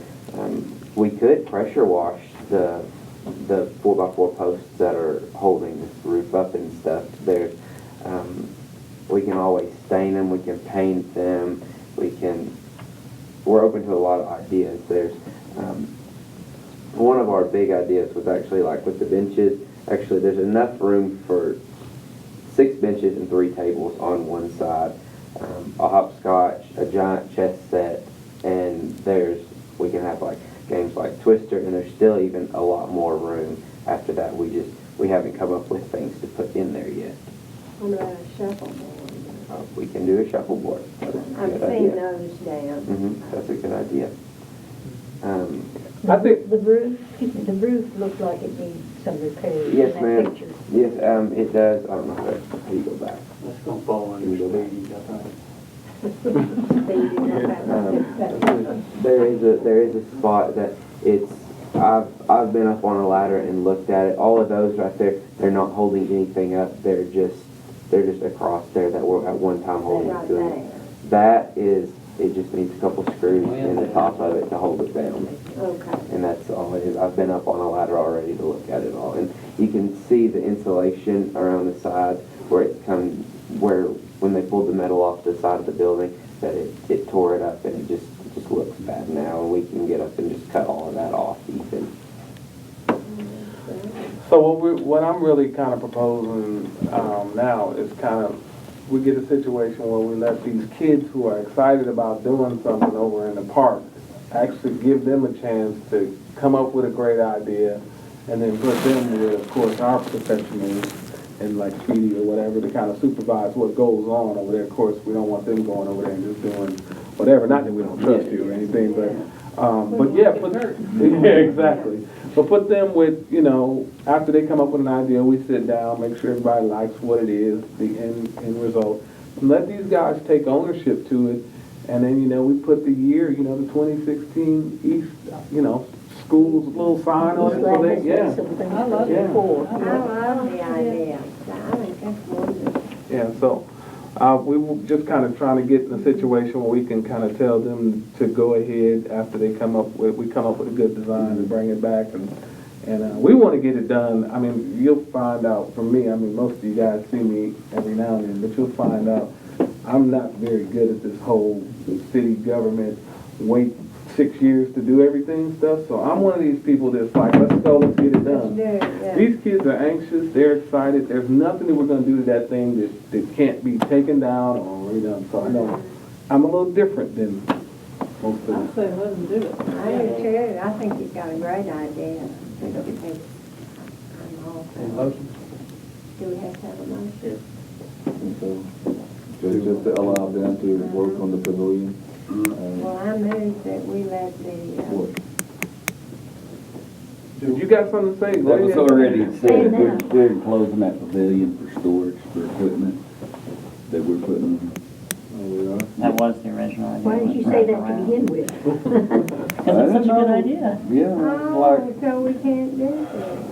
We could pressure wash the 4x4 posts that are holding this roof up and stuff. We can always stain them, we can paint them, we're open to a lot of ideas. There's one of our big ideas was actually like with the benches, actually there's enough room for 6 benches and 3 tables on one side, a hopscotch, a giant chess set, and we can have like games like Twister, and there's still even a lot more room after that. We haven't come up with things to put in there yet. What about a shuffleboard? We can do a shuffleboard. I've seen those down. That's a good idea. I think The roof, the roof looks like it needs some repairs. Yes, in that ma'am. picture. Yes, it does. I don't know how you go back. That's gonna fall under speed, I think. There is a spot that I've been up on a ladder and looked at it. All of those right there, they're not holding anything up. They're just across there that were at one time holding Right it to it. That is, it just needs a couple screws in the top of it to hold it down. Okay. And that's all it is. I've been up on a ladder already to look at it all. And you can see the insulation around the side where when they pulled the metal off the side of the building, that it tore it up, and it just looks bad now, and we can get up and just cut all of that off even. So what I'm really kind of proposing now is we get a situation where we let these kids who are excited about doing something over in the park actually give them a chance to come up with a great idea, and then put them with, of course, our professionals and like Speedy or whatever to kind of supervise what goes on over there. Of course, we don't want them going over there and just doing whatever. Not that we don't trust you or anything, but yeah, exactly. But put them with, after they come up with an idea, we sit down, make sure everybody likes what it is, the end result, and let these guys take ownership to it. And then, we put the year, the 2016 East, school's little sign on it. So I love it. I love the idea. I think that's wonderful. Yeah, so we were just kind of trying to get in a situation where we can kind of tell them to go ahead after we come up with a good design and bring it back, and we want to get it done. I mean, you'll find out from me. I mean, most of you guys see me every now and then, but you'll find out I'm not very good at this whole city government wait 6 years to do everything stuff. So I'm one of these people that's like, let's go, let's get it done. These kids are anxious, they're excited. There's nothing that we're going to do to that thing that can't be taken down or redone. So I know I'm a little different than most of them. I say let them do it. I do too. I think you've got a great idea. I'm all for it. Motion? Do we have to have a motion? So just to allow them to work on the pavilion. Well, I move that we let If you got something to say, go That was ahead. already said, we're closing that pavilion for storage for equipment that we're putting. That was the original idea. Why didn't you say that to begin with? Because it's such a good idea. Yeah, so we can't do this.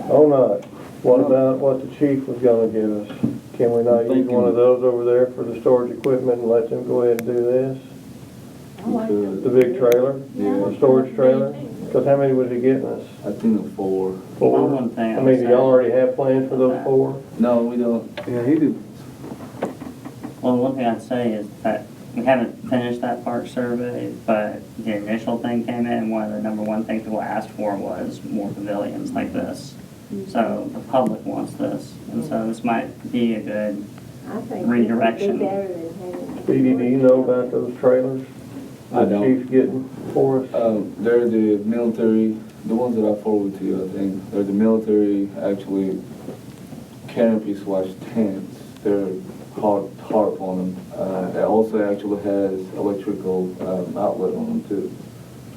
Oh, not. What about what the chief was gonna give us? Can we not use one of those over there for the storage equipment and let them go ahead and do this? The big trailer? The storage trailer? Because how many was he getting us? I think 4. 4? One thing I mean, do y'all already have plans for those 4? No, we don't. Yeah, he did. Well, one thing I'd say is that we haven't finished that park survey, but the initial thing came in, one of the number one things people asked for was more pavilions like this. So the public wants this, and so this might be a good I think redirection. it would be better than having. Speedy, do you know about those trailers? I The don't. chief's getting for us? They're the military, the ones that I forwarded to you, I think. They're the military, actually, canopy slash tents. They're tarp on them. It also actually has electrical outlet on them too.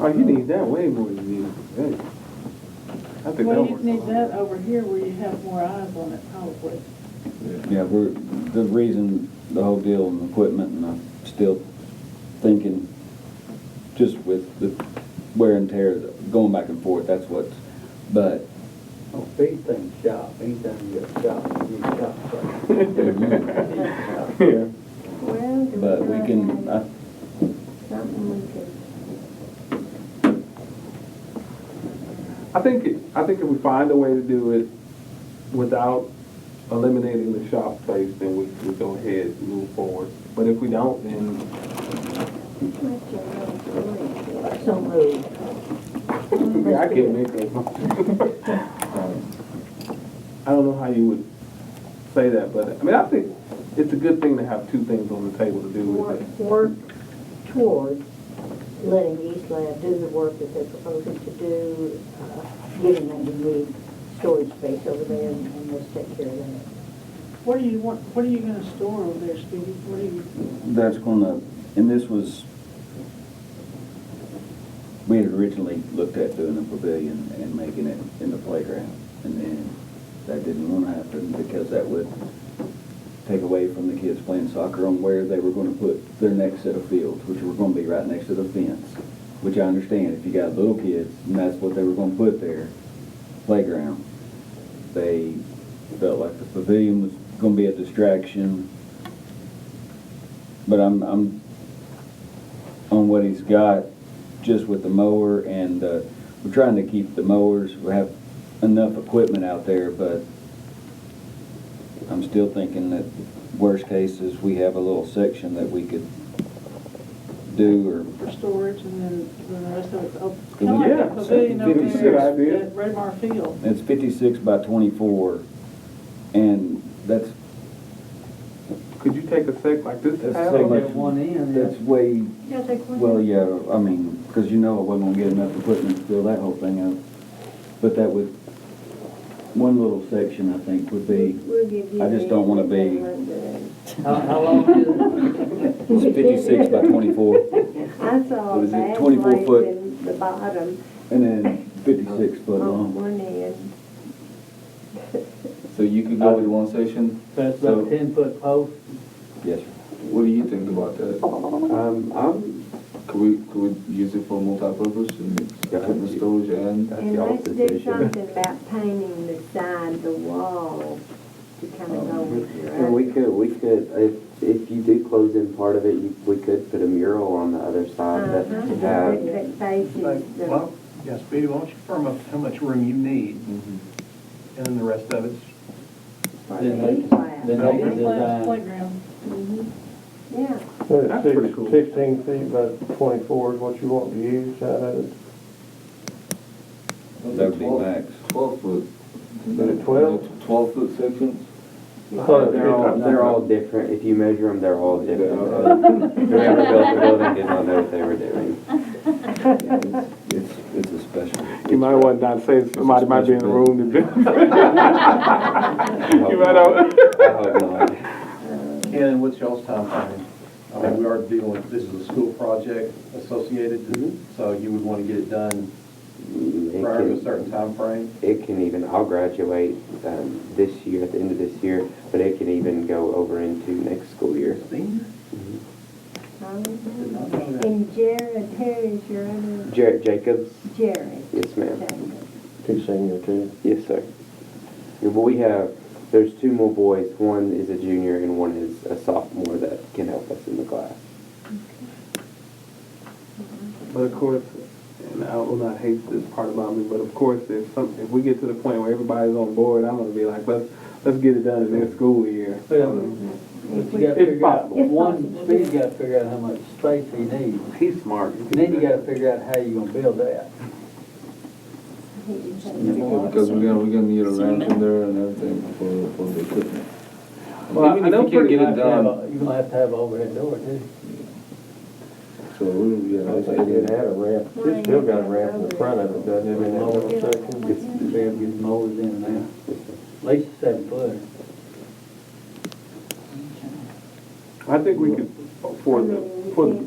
Oh, you need that way more than you need that. I think Well, that you works. need that over here where you have more eyes on it, probably. Yeah, the reason, the whole deal on equipment, and I'm still thinking, just with the wear and tear, going back and forth, that's what's, but, Oh, big thing, shop, anytime you got shop, you need shop. Yeah. Well, do but we we not can, have something we could, I think if we find a way to do it without eliminating the shop space, then we go ahead and move forward. But if we don't, then what's your little story? So moved. yeah, I can't make that. I don't know how you would say that, but I mean, I think it's a good thing to have two things on the table to do with it. Work toward letting East Lab do the work that they're proposing to do, giving them the need storage space over there, and let's take care of that. What are you gonna store over there, Speedy? What are you? that's gonna, and this was, we had originally looked at doing a pavilion and making it in the playground, and then that didn't wanna happen because that would take away from the kids playing soccer on where they were gonna put their next set of fields, which were gonna be right next to the fence, which I understand, if you got little kids, and that's what they were gonna put there, playground. They felt like the pavilion was gonna be a distraction, but I'm on what he's got, just with the mower, and we're trying to keep the mowers, we have enough equipment out there, but I'm still thinking that worst case is we have a little section that we could do, For storage, and then the rest of it's open. Yeah, Kind of like that pavilion over 56 there idea. at Redmar Field. or it's 56 by 24, and that's Could you take a sec like this? That's Al? so much- Get one in. that's way, You gotta take one. well, yeah, I mean, because you know I wasn't gonna get enough equipment to fill that whole thing up, but that would, one little section I think would be, We'll give you. I just don't wanna be- How long is it? it's 56 by 24, I saw What a is it, bad 24 place foot? in the bottom and then 56 foot on long. one end. So you could go with one section? That's So- about 10-foot post. Yes, sir. What do you think about that? Could we use it for multi-purpose and equipment storage and? And let's do something about painting the side, the wall, to kind of go with your And other. we could, if you do close in part of it, we could put a mural on the other side that have, That faces the. Well, yeah, Speedy, why don't you firm up how much room you need, and then the rest of it's. for Then the they- E-class. then they can Class design. playground. Yeah, That's pretty cool. 16 feet by 24 is what you want to use out of it. That would be max. 12 foot. Is it 12? 12-foot sections? I thought it they're all different. If you measure them, they're all different. Whoever built the building did not know what they were doing. It's a special. You might want to say somebody might be in the room to do. You might not. I hope not. Ken, what's y'all's timeframe? I mean, we are dealing with, this is a school project associated, so you would want to get it done It prior to a can, certain timeframe? it can even, I'll graduate this year, at the end of this year, but it can even go over into next school year. and Jared, Terry's your other, Jarrett Jacobs? Jared. Yes, ma'am. Jacob. Two senior, too. Yes, sir. Yeah, but there's two more boys. One is a junior and one is a sophomore that can help us in the class. But of course, and I will not hate this part about me, but of course, if we get to the point where everybody's on board, I'm gonna be like, let's get it done in this school year. But you gotta If figure out, possible. one, Speed's gotta figure out how much space he needs. He's smart. And then you gotta figure out how you gonna build that. Because we're gonna need a ramp in there and everything for the equipment. Well, Even I if know you can pretty get it You're done, gonna have to have an overhead door too. so we, I think it had a ramp, it's still got a ramp in the front of it, doesn't it, in that little section? Be able to get mowers in and out. At least a 7-footer. I think we could, for the,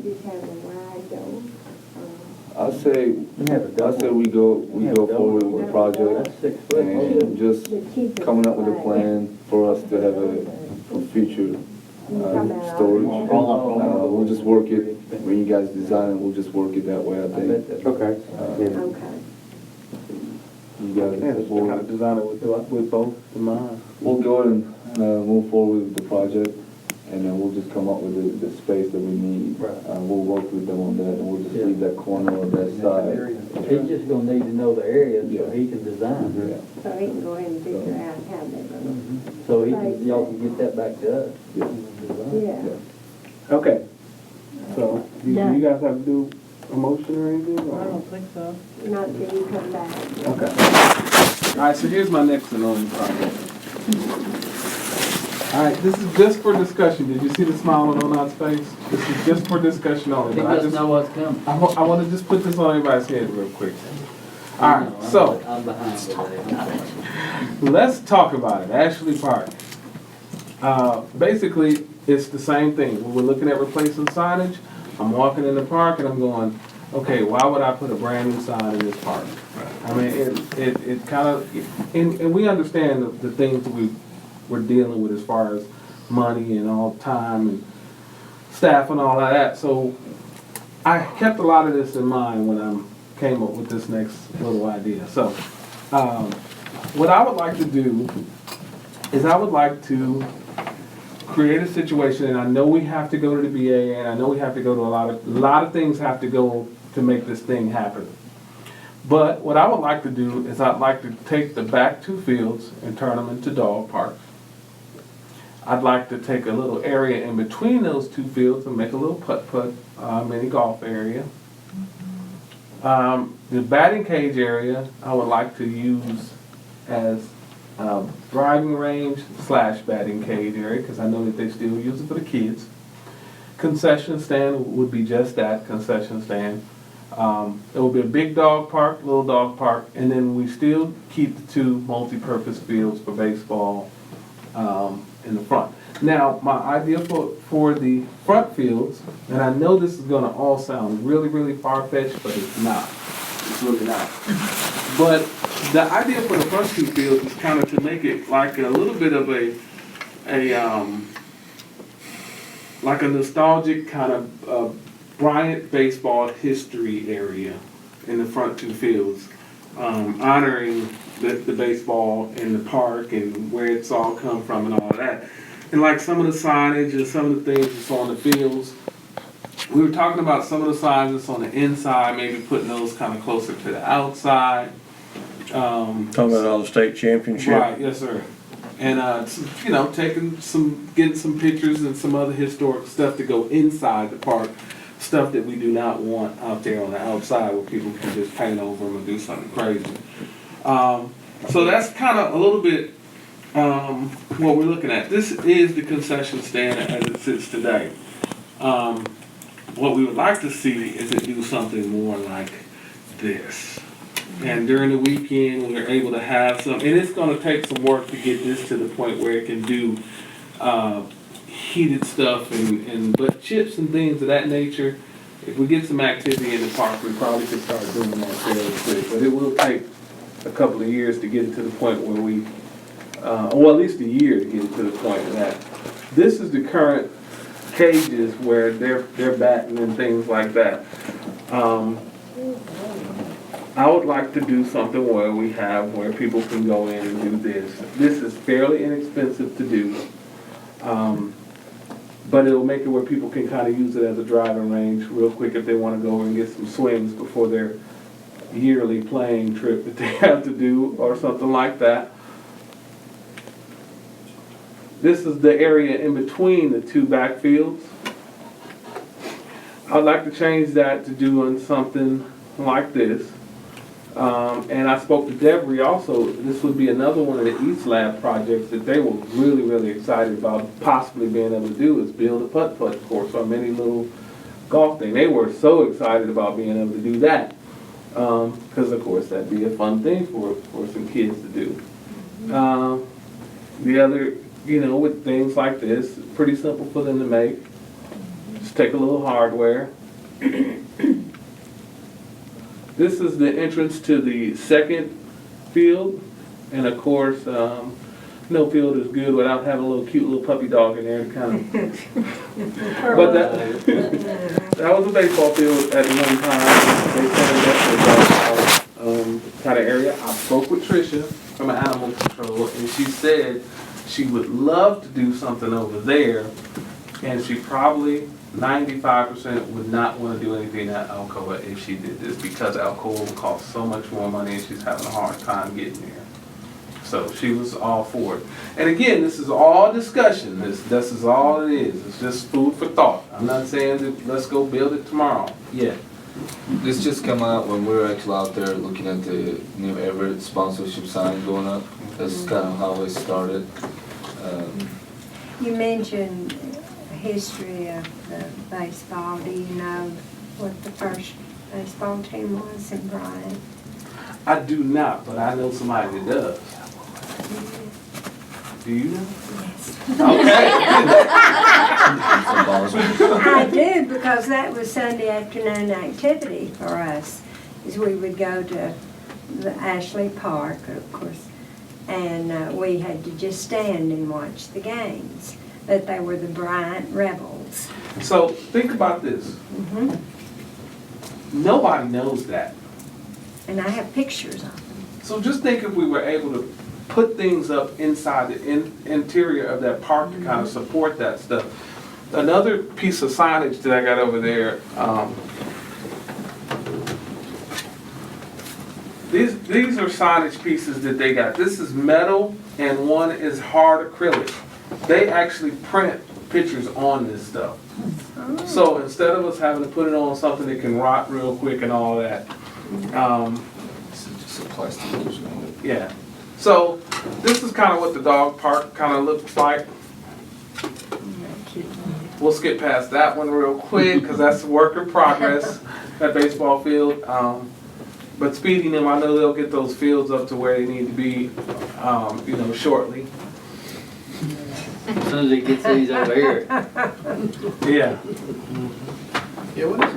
Just have a wide door. I say we go forward with the project That's 6 foot. and just coming up with a plan for us to have a future storage. We'll just work it, when you guys design it, we'll just work it that way, I I bet think. that's. okay. Okay. You guys, Yeah, just kind of design it with both in mind. we'll go ahead and move forward with the project, and then we'll just come up with the space that we need. Right. We'll work with them on that, and we'll just leave that corner of that side. He's just gonna need to know the area so he can design. Yeah. So he can go ahead and figure out how they're gonna, So he can, y'all can get that back to us. yeah. Okay. So, do you guys have to do a motion or anything? I don't think so. Not till you come back. Okay. All right, so here's my next and only project. All right, this is just for discussion. Did you see the smile on Donat's face? This is just for discussion only. He But I must just, know what's coming. I want to just put this on everybody's head real quick. All right, so I'm behind today. let's talk about it. Ashley Park. Basically, it's the same thing. When we're looking at replacing signage, I'm walking in the park and I'm going, okay, why would I put a brand new sign in this park? I mean, it kind of, and we understand the things that we're dealing with as far as money and all time and staff and all of that. So I kept a lot of this in mind when I came up with this next little idea. So what I would like to do is I would like to create a situation, and I know we have to go to the BA, and I know we have to go to a lot of things have to go to make this thing happen. But what I would like to do is I'd like to take the back two fields and turn them into dog parks. I'd like to take a little area in between those two fields and make a little putt-putt mini golf area. The batting cage area I would like to use as driving range / batting cage area, because I know that they still use it for the kids. Concession stand would be just that, concession stand. It will be a big dog park, little dog park, and then we still keep the two multi-purpose fields for baseball in the front. Now, my idea for the front fields, and I know this is gonna all sound really, really far-fetched, but it's not. It's really not. But the idea for the front two fields is kind of to make it like a little bit of like a nostalgic kind of Bryant baseball history area in the front two fields, honoring the baseball in the park and where it's all come from and all of that. And like some of the signage and some of the things that's on the fields, we were talking about some of the signs that's on the inside, maybe putting those kind of closer to the outside. Talking about all the state championship. Right, yes, sir. And, getting some pictures and some other historic stuff to go inside the park, stuff that we do not want out there on the outside where people can just paint over them and do something crazy. So that's kind of a little bit what we're looking at. This is the concession stand as it sits today. What we would like to see is it do something more like this. And during the weekend, we're able to have some, and it's going to take some work to get this to the point where it can do heated stuff but chips and things of that nature. If we get some activity in the park, we probably could start doing that fairly quick. But it will take a couple of years to get it to the point where we, at least a year to get it to the point that this is the current cages where they're batting and things like that. I would like to do something where people can go in and do this. This is fairly inexpensive to do, but it'll make it where people can kind of use it as a driving range real quick if they want to go and get some swings before their yearly playing trip that they have to do or something like that. this is the area in between the two backfields. I'd like to change that to doing something like this. And I spoke to Deborah also, this would be another one of the East Lab projects that they were really, really excited about possibly being able to do, is build a putt-putt course or a mini little golf thing. They were so excited about being able to do that. Because of course that'd be a fun thing for some kids to do. The other, with things like this, pretty simple for them to make. Just take a little hardware. This is the entrance to the second field, and of course, no field is good without having a little cute little puppy dog in there to kind of. But that was a baseball field at one time. They set it up for kind of area. I spoke with Tricia from Animal Control, and she said she would love to do something over there, and she probably 95% would not want to do anything at Alcoa if she did this, because Alcoa would cost so much more money and she's having a hard time getting there. So she was all for it. And again, this is all discussion. This is all it is. It's just food for thought. I'm not saying that let's go build it tomorrow. Yeah. This just came out when we were actually out there looking at the new Everett sponsorship sign going up. That's kind of how it started. You mentioned history of the baseball. Do you know what the first baseball team was in Bryant? I do not, but I know somebody that does. Do you know? Yes. Okay. I do, because that was Sunday afternoon activity for us, is we would go to the Ashley Park, of course, and we had to just stand and watch the games. But they were the Bryant Rebels. So think about this. Mm-hmm. Nobody knows that. And I have pictures of them. So just think if we were able to put things up inside the interior of that park to kind of support that stuff. Another piece of signage that I got over there, these are signage pieces that they got. This is metal and one is hard acrylic. They actually print pictures on this stuff. So instead of us having to put it on something that can rot real quick and all that, Just a plastic. yeah. So this is kind of what the dog park kind of looks like. We'll skip past that one real quick because that's a work in progress, that baseball field. But speeding them, I know they'll get those fields up to where they need to be, shortly. As soon as he gets these over here. Yeah. Yeah, what are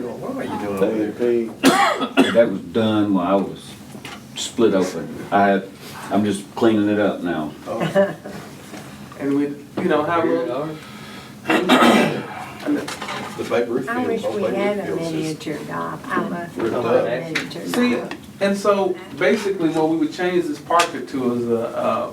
you doing over there? That was done while I was split open. I'm just cleaning it up now. And we, have a The Babe Ruth I field, wish old we Babe had Ruth a field is miniature golf. I love Ripped up. miniature See, golf. and so basically what we would change this park to is a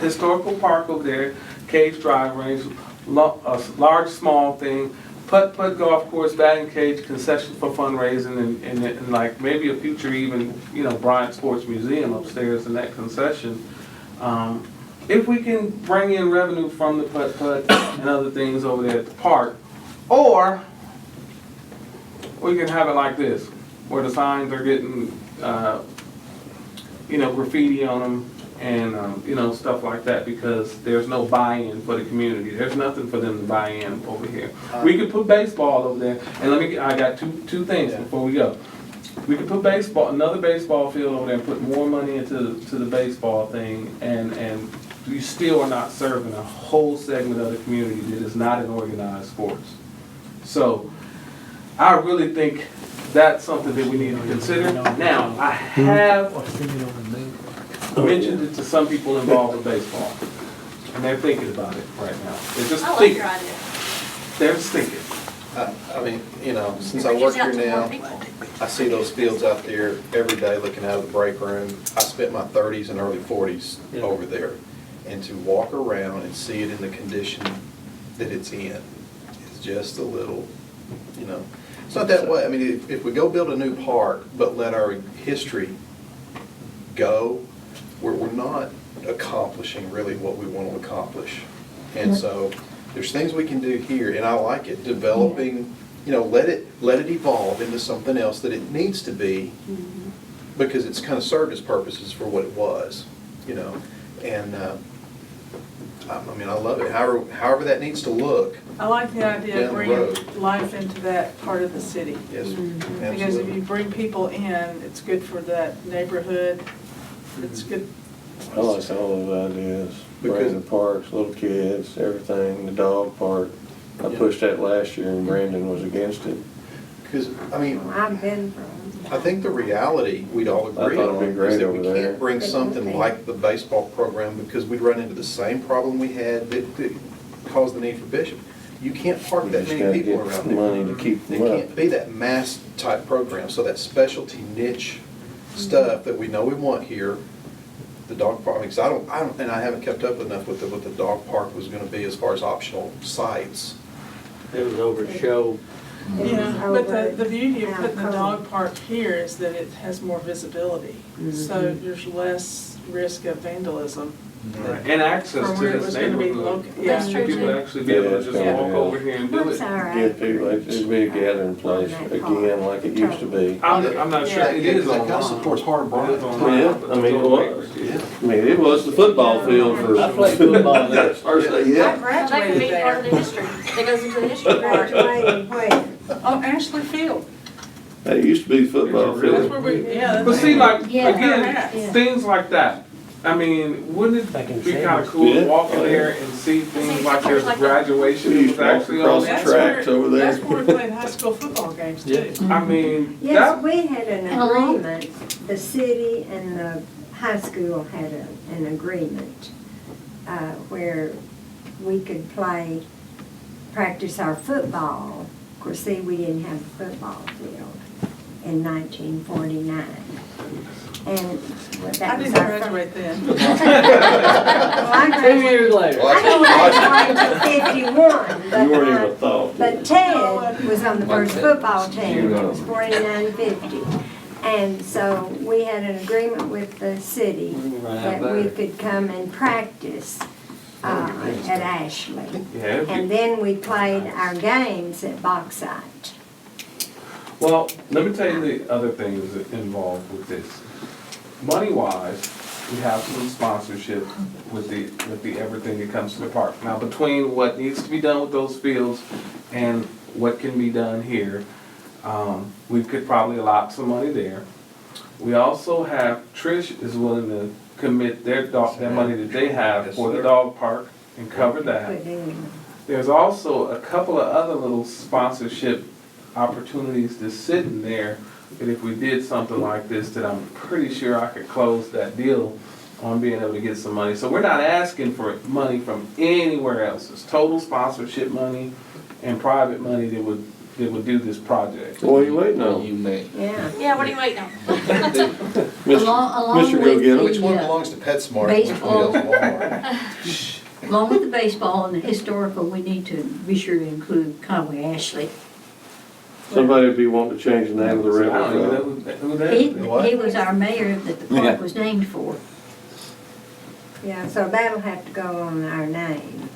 historical park over there, cage drive range, a large small thing, putt golf course, batting cage, concession for fundraising, and like maybe a future even, Bryant Sports Museum upstairs in that concession. If we can bring in revenue from the putt and other things over there at the park, or we can have it like this, where the signs are getting, graffiti on them and, stuff like that, because there's no buy-in for the community. There's nothing for them to buy in over here. We could put baseball over there, and I got two things before we go. We could put another baseball field over there and put more money into the baseball thing, and you still are not serving a whole segment of the community that is not in organized sports. So I really think that's something that we need to consider. Now, I have mentioned it to some people involved with baseball, and they're thinking about it right now. They're just thinking. They're just thinking. I mean, since I work here now, I see those fields out there every day looking out of the break room. I spent my 30s and early 40s over there. And to walk around and see it in the condition that it's in is just a little, it's not that way. I mean, if we go build a new park but let our history go, we're not accomplishing really what we want to accomplish. And so there's things we can do here, and I like it, developing, you know, let it evolve into something else that it needs to be, because it's kind of served its purposes for what it was, you know. And I mean, I love it, however that needs to look. I like the idea of Down the bringing road. life into that part of the city. Yes, Because if absolutely. you bring people in, it's good for that neighborhood, it's good. I like all those ideas. Because- Bring the parks, little kids, everything, the dog park. I Yeah. pushed that last year and Brandon was against it. Because, I mean, I've been from. I think the reality we'd all agree thought it'd on be is great that we over there. can't bring something like the baseball program, because we'd run into the same problem we had that caused the need for Bishop. You can't park You that just many gotta people get around there. money to keep It them up. can't be that mass type program, so that specialty niche stuff that we know we want here, the dog park, because I don't, and I haven't kept up enough with what the dog park was gonna be as far as optional sites. It was over show. Yeah, but over the beauty of putting the Alcove. dog park here is that it has more visibility. So there's less risk of vandalism. And access From to where it this was gonna be neighborhood. located. Yeah. That's true, People too. actually be able to Yeah, just it's gonna walk be over here and do What's it. our Give people, it'd be a gathering place again like it used to be. I'm not sure, it is That kind online. of supports Heart of It is Bryant. online, Yeah, but I mean, it's it on was. there. I mean, it was the football field for. I played football there. First, I yeah. graduated there. That goes into the history part. Graduated where? Oh, Ashley Field. That used to be the football Really? That's field. where we, yeah. But see, like, Yeah. again, things like that. I mean, wouldn't it be kind of cool Yeah. to walk in Oh, yeah. there and see things like there's like graduation We that used was to walk actually across on the there? track. Tracks over there. That's where we played high school football games too. I mean, Yes, that, we had an agreement, the city and the high school had an agreement where we could practice our football. Of course, see, we didn't have a football field in 1949. And well, I that was didn't our graduate then. Well, I 2 graduated, years later. I graduated in 51, You weren't even a but thought. but Ted was on the first football team, it was 49-50. And so we had an agreement with the city that we could come and practice at Ashley. yeah, And then we played our games at Bauxite. well, let me tell you the other things that involved with this. Money-wise, we have some sponsorship with the everything that comes to the park. Now, between what needs to be done with those fields and what can be done here, we could probably allot some money there. We also have, Trish is willing to commit their money that they have for the dog park and cover that. Put in. There's also a couple of other little sponsorship opportunities that's sitting there, that if we did something like this, that I'm pretty sure I could close that deal on being able to get some money. So we're not asking for money from anywhere else. It's total sponsorship money and private money that would do this project. What are you waiting on? Yeah. Yeah, what are you waiting on? Mr. Go Get 'em. Which one belongs to PetSmart? and which one Baseball. goes to Walmart? Along with the baseball and the historical, we need to be sure to include Conway Ashley. Somebody would be wanting to change the name of the I don't even know river. who that He, is. he was our mayor that the park was named for. Yeah, so that'll have to go on our name.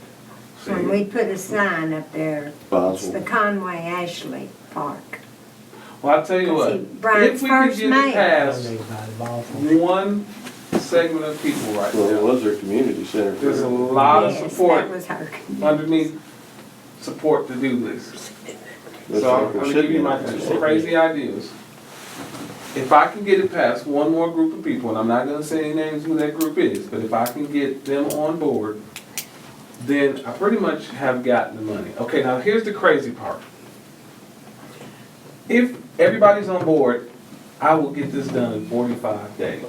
When we put a sign up there, it's Boswell. the Conway Ashley Park. Well, I'll tell you what, See, Brian's if we could first get it mayor. past one segment of people right Well, it now, was their community center. there's a lot of Yes, support that was her. underneath support to do this. That's So I'm like we're gonna give you sitting my in. two crazy ideas. If I can get it past one more group of people, and I'm not gonna say any names who that group is, but if I can get them on board, then I pretty much have gotten the money. Okay, now here's the crazy part. If everybody's on board, I will get this done in 45 days.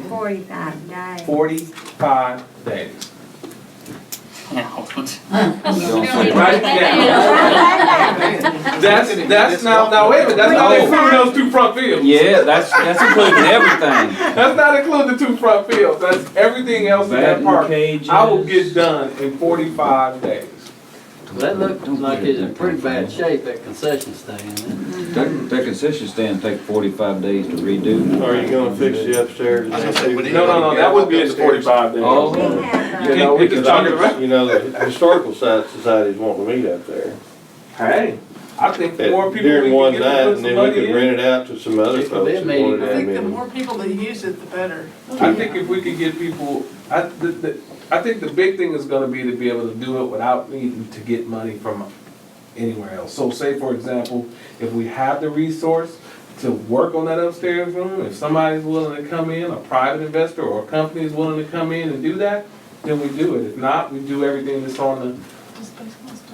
45 days. 45 days. Now, Right now. That's now wait a minute, that's not including those two front fields. Yeah, that's including everything. That's not including the two front fields, that's everything else in that park. I will get done in 45 days. That looked like it's in pretty bad shape, that concession stand. That concession stand take 45 days to redo. Are you gonna fix the upstairs? I was gonna say, we need- No, that wouldn't be in the 45 days. Oh. You know, because you know, the historical society's wanting to meet up there. Hey, I think the more people we During one can get to night, put and some then we money could in. rent it out to some other It could folks be a that meeting. wanted I to think have the meetings. more people that use it, the better. I think if we could get people, I think the big thing is gonna be to be able to do it without needing to get money from anywhere else. So say, for example, if we have the resource to work on that upstairs room, if somebody's willing to come in, a private investor or a company is willing to come in and do that, then we do it. If not, we do everything that's on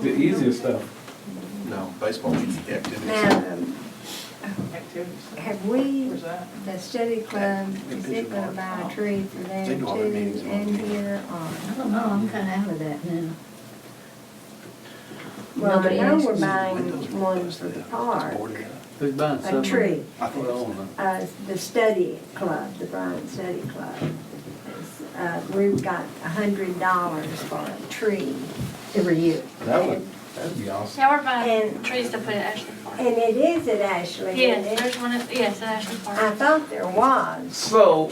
the easier stuff. No, baseball activities. Now, Activities. have we, Where's that? the study club, is it gonna buy a tree for them They do all their meetings too, in and here, or? I don't know, I'm kinda out of that now. Well, I Nobody know asked we're me. buying one for the park, Who's buying a something? tree. I think The study club, the Bryant Study Club. We've got $100 for a tree Every year. That'd be awesome. Yeah, we're buying And- trees to put at Ashley Park. And it is at Ashley, isn't Yes, it? there's one at, yes, at Ashley I Park. thought there was. So,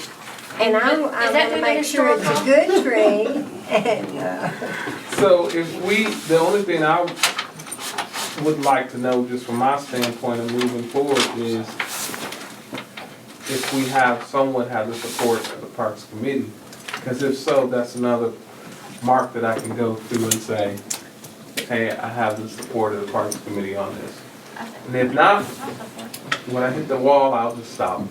And I Is that want through to the make sure it's a historical? good tree, and, so if we, the only thing I would like to know, just from my standpoint of moving forward, is if we have, someone have the support of the Parks Committee. Because if so, that's another mark that I can go through and say, hey, I have the support of the Parks Committee on this. And if not, when I hit the wall, I'll just stop.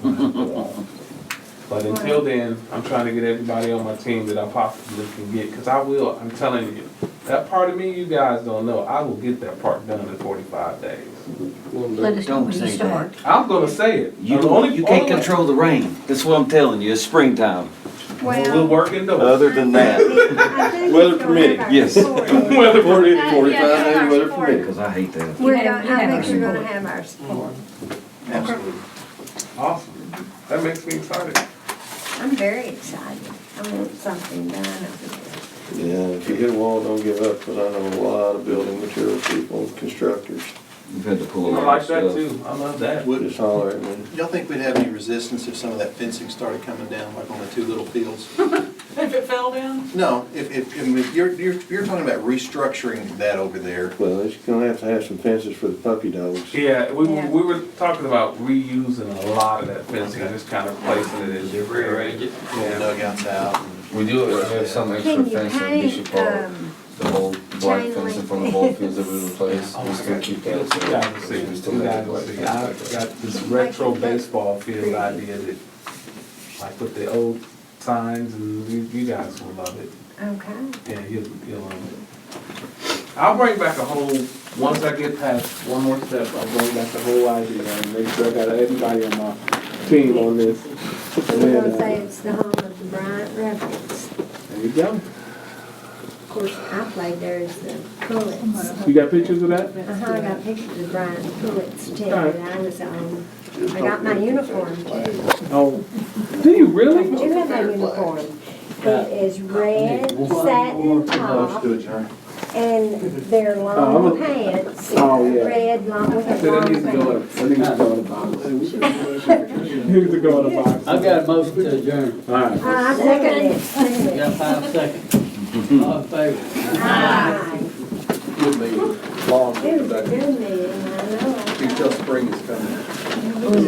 But until then, I'm trying to get everybody on my team that I possibly can get, because I will, I'm telling you, that part of me you guys don't know, I will get that part done in 45 days. Let us know when you start. I'm gonna say it. You Only- can't only- control the rain. That's what I'm telling you. It's springtime. We'll work indoors. Other than that, weather permitting, Yes. Weather permitting. 45 days weather support. permitting. Because I hate that. we're You gonna, have I our think we're gonna support. have our support. Absolutely. Awesome. That makes me excited. I'm very excited. I want something done over there. yeah, if you hit a wall, don't give up, because I know a lot of building material people, constructors, We've had to pull a I lot of like that stuff. too. I love that. just holler at me. Y'all think we'd have any resistance if some of that fencing started coming down, like on the two little fields? If it fell down? No, if you're talking about restructuring that over there. Well, it's gonna have to have some fences for the puppy dogs. Yeah, we Yeah. were talking about reusing a lot of that fencing, just kind of placing it in different areas. Pull the Yeah. dugouts out. We do have some extra Can you fencing in Bishop paint, Park. The whole black chain fencing link from the ball fields that we replaced, we still keep that. You guys see, We still you make it guys black see. fence back I've there. got this retro baseball field idea that, like with the old signs, and you guys will love it. Okay. Yeah, you'll love it. I'll bring back a whole, once I get past one more step, I'll bring back the whole idea and make sure I got everybody on my team on this. And We're then, gonna say it's the home of the Bryant Rebels. there you go. Of course, I played there as the Pullets. You got pictures of that? I got pictures of Bryant Pullets team that I was on. I got my uniform too. Oh, do you really? I do have my uniform. It is red satin top and they're long pants, red long, we have long pants. That needs to go in a box. Needs to go in a box. I've got a motion to adjourn. All right. I second it. You got 5 seconds. All in favor? Aye. Good meeting. It was a good meeting, I know. You can tell spring is coming.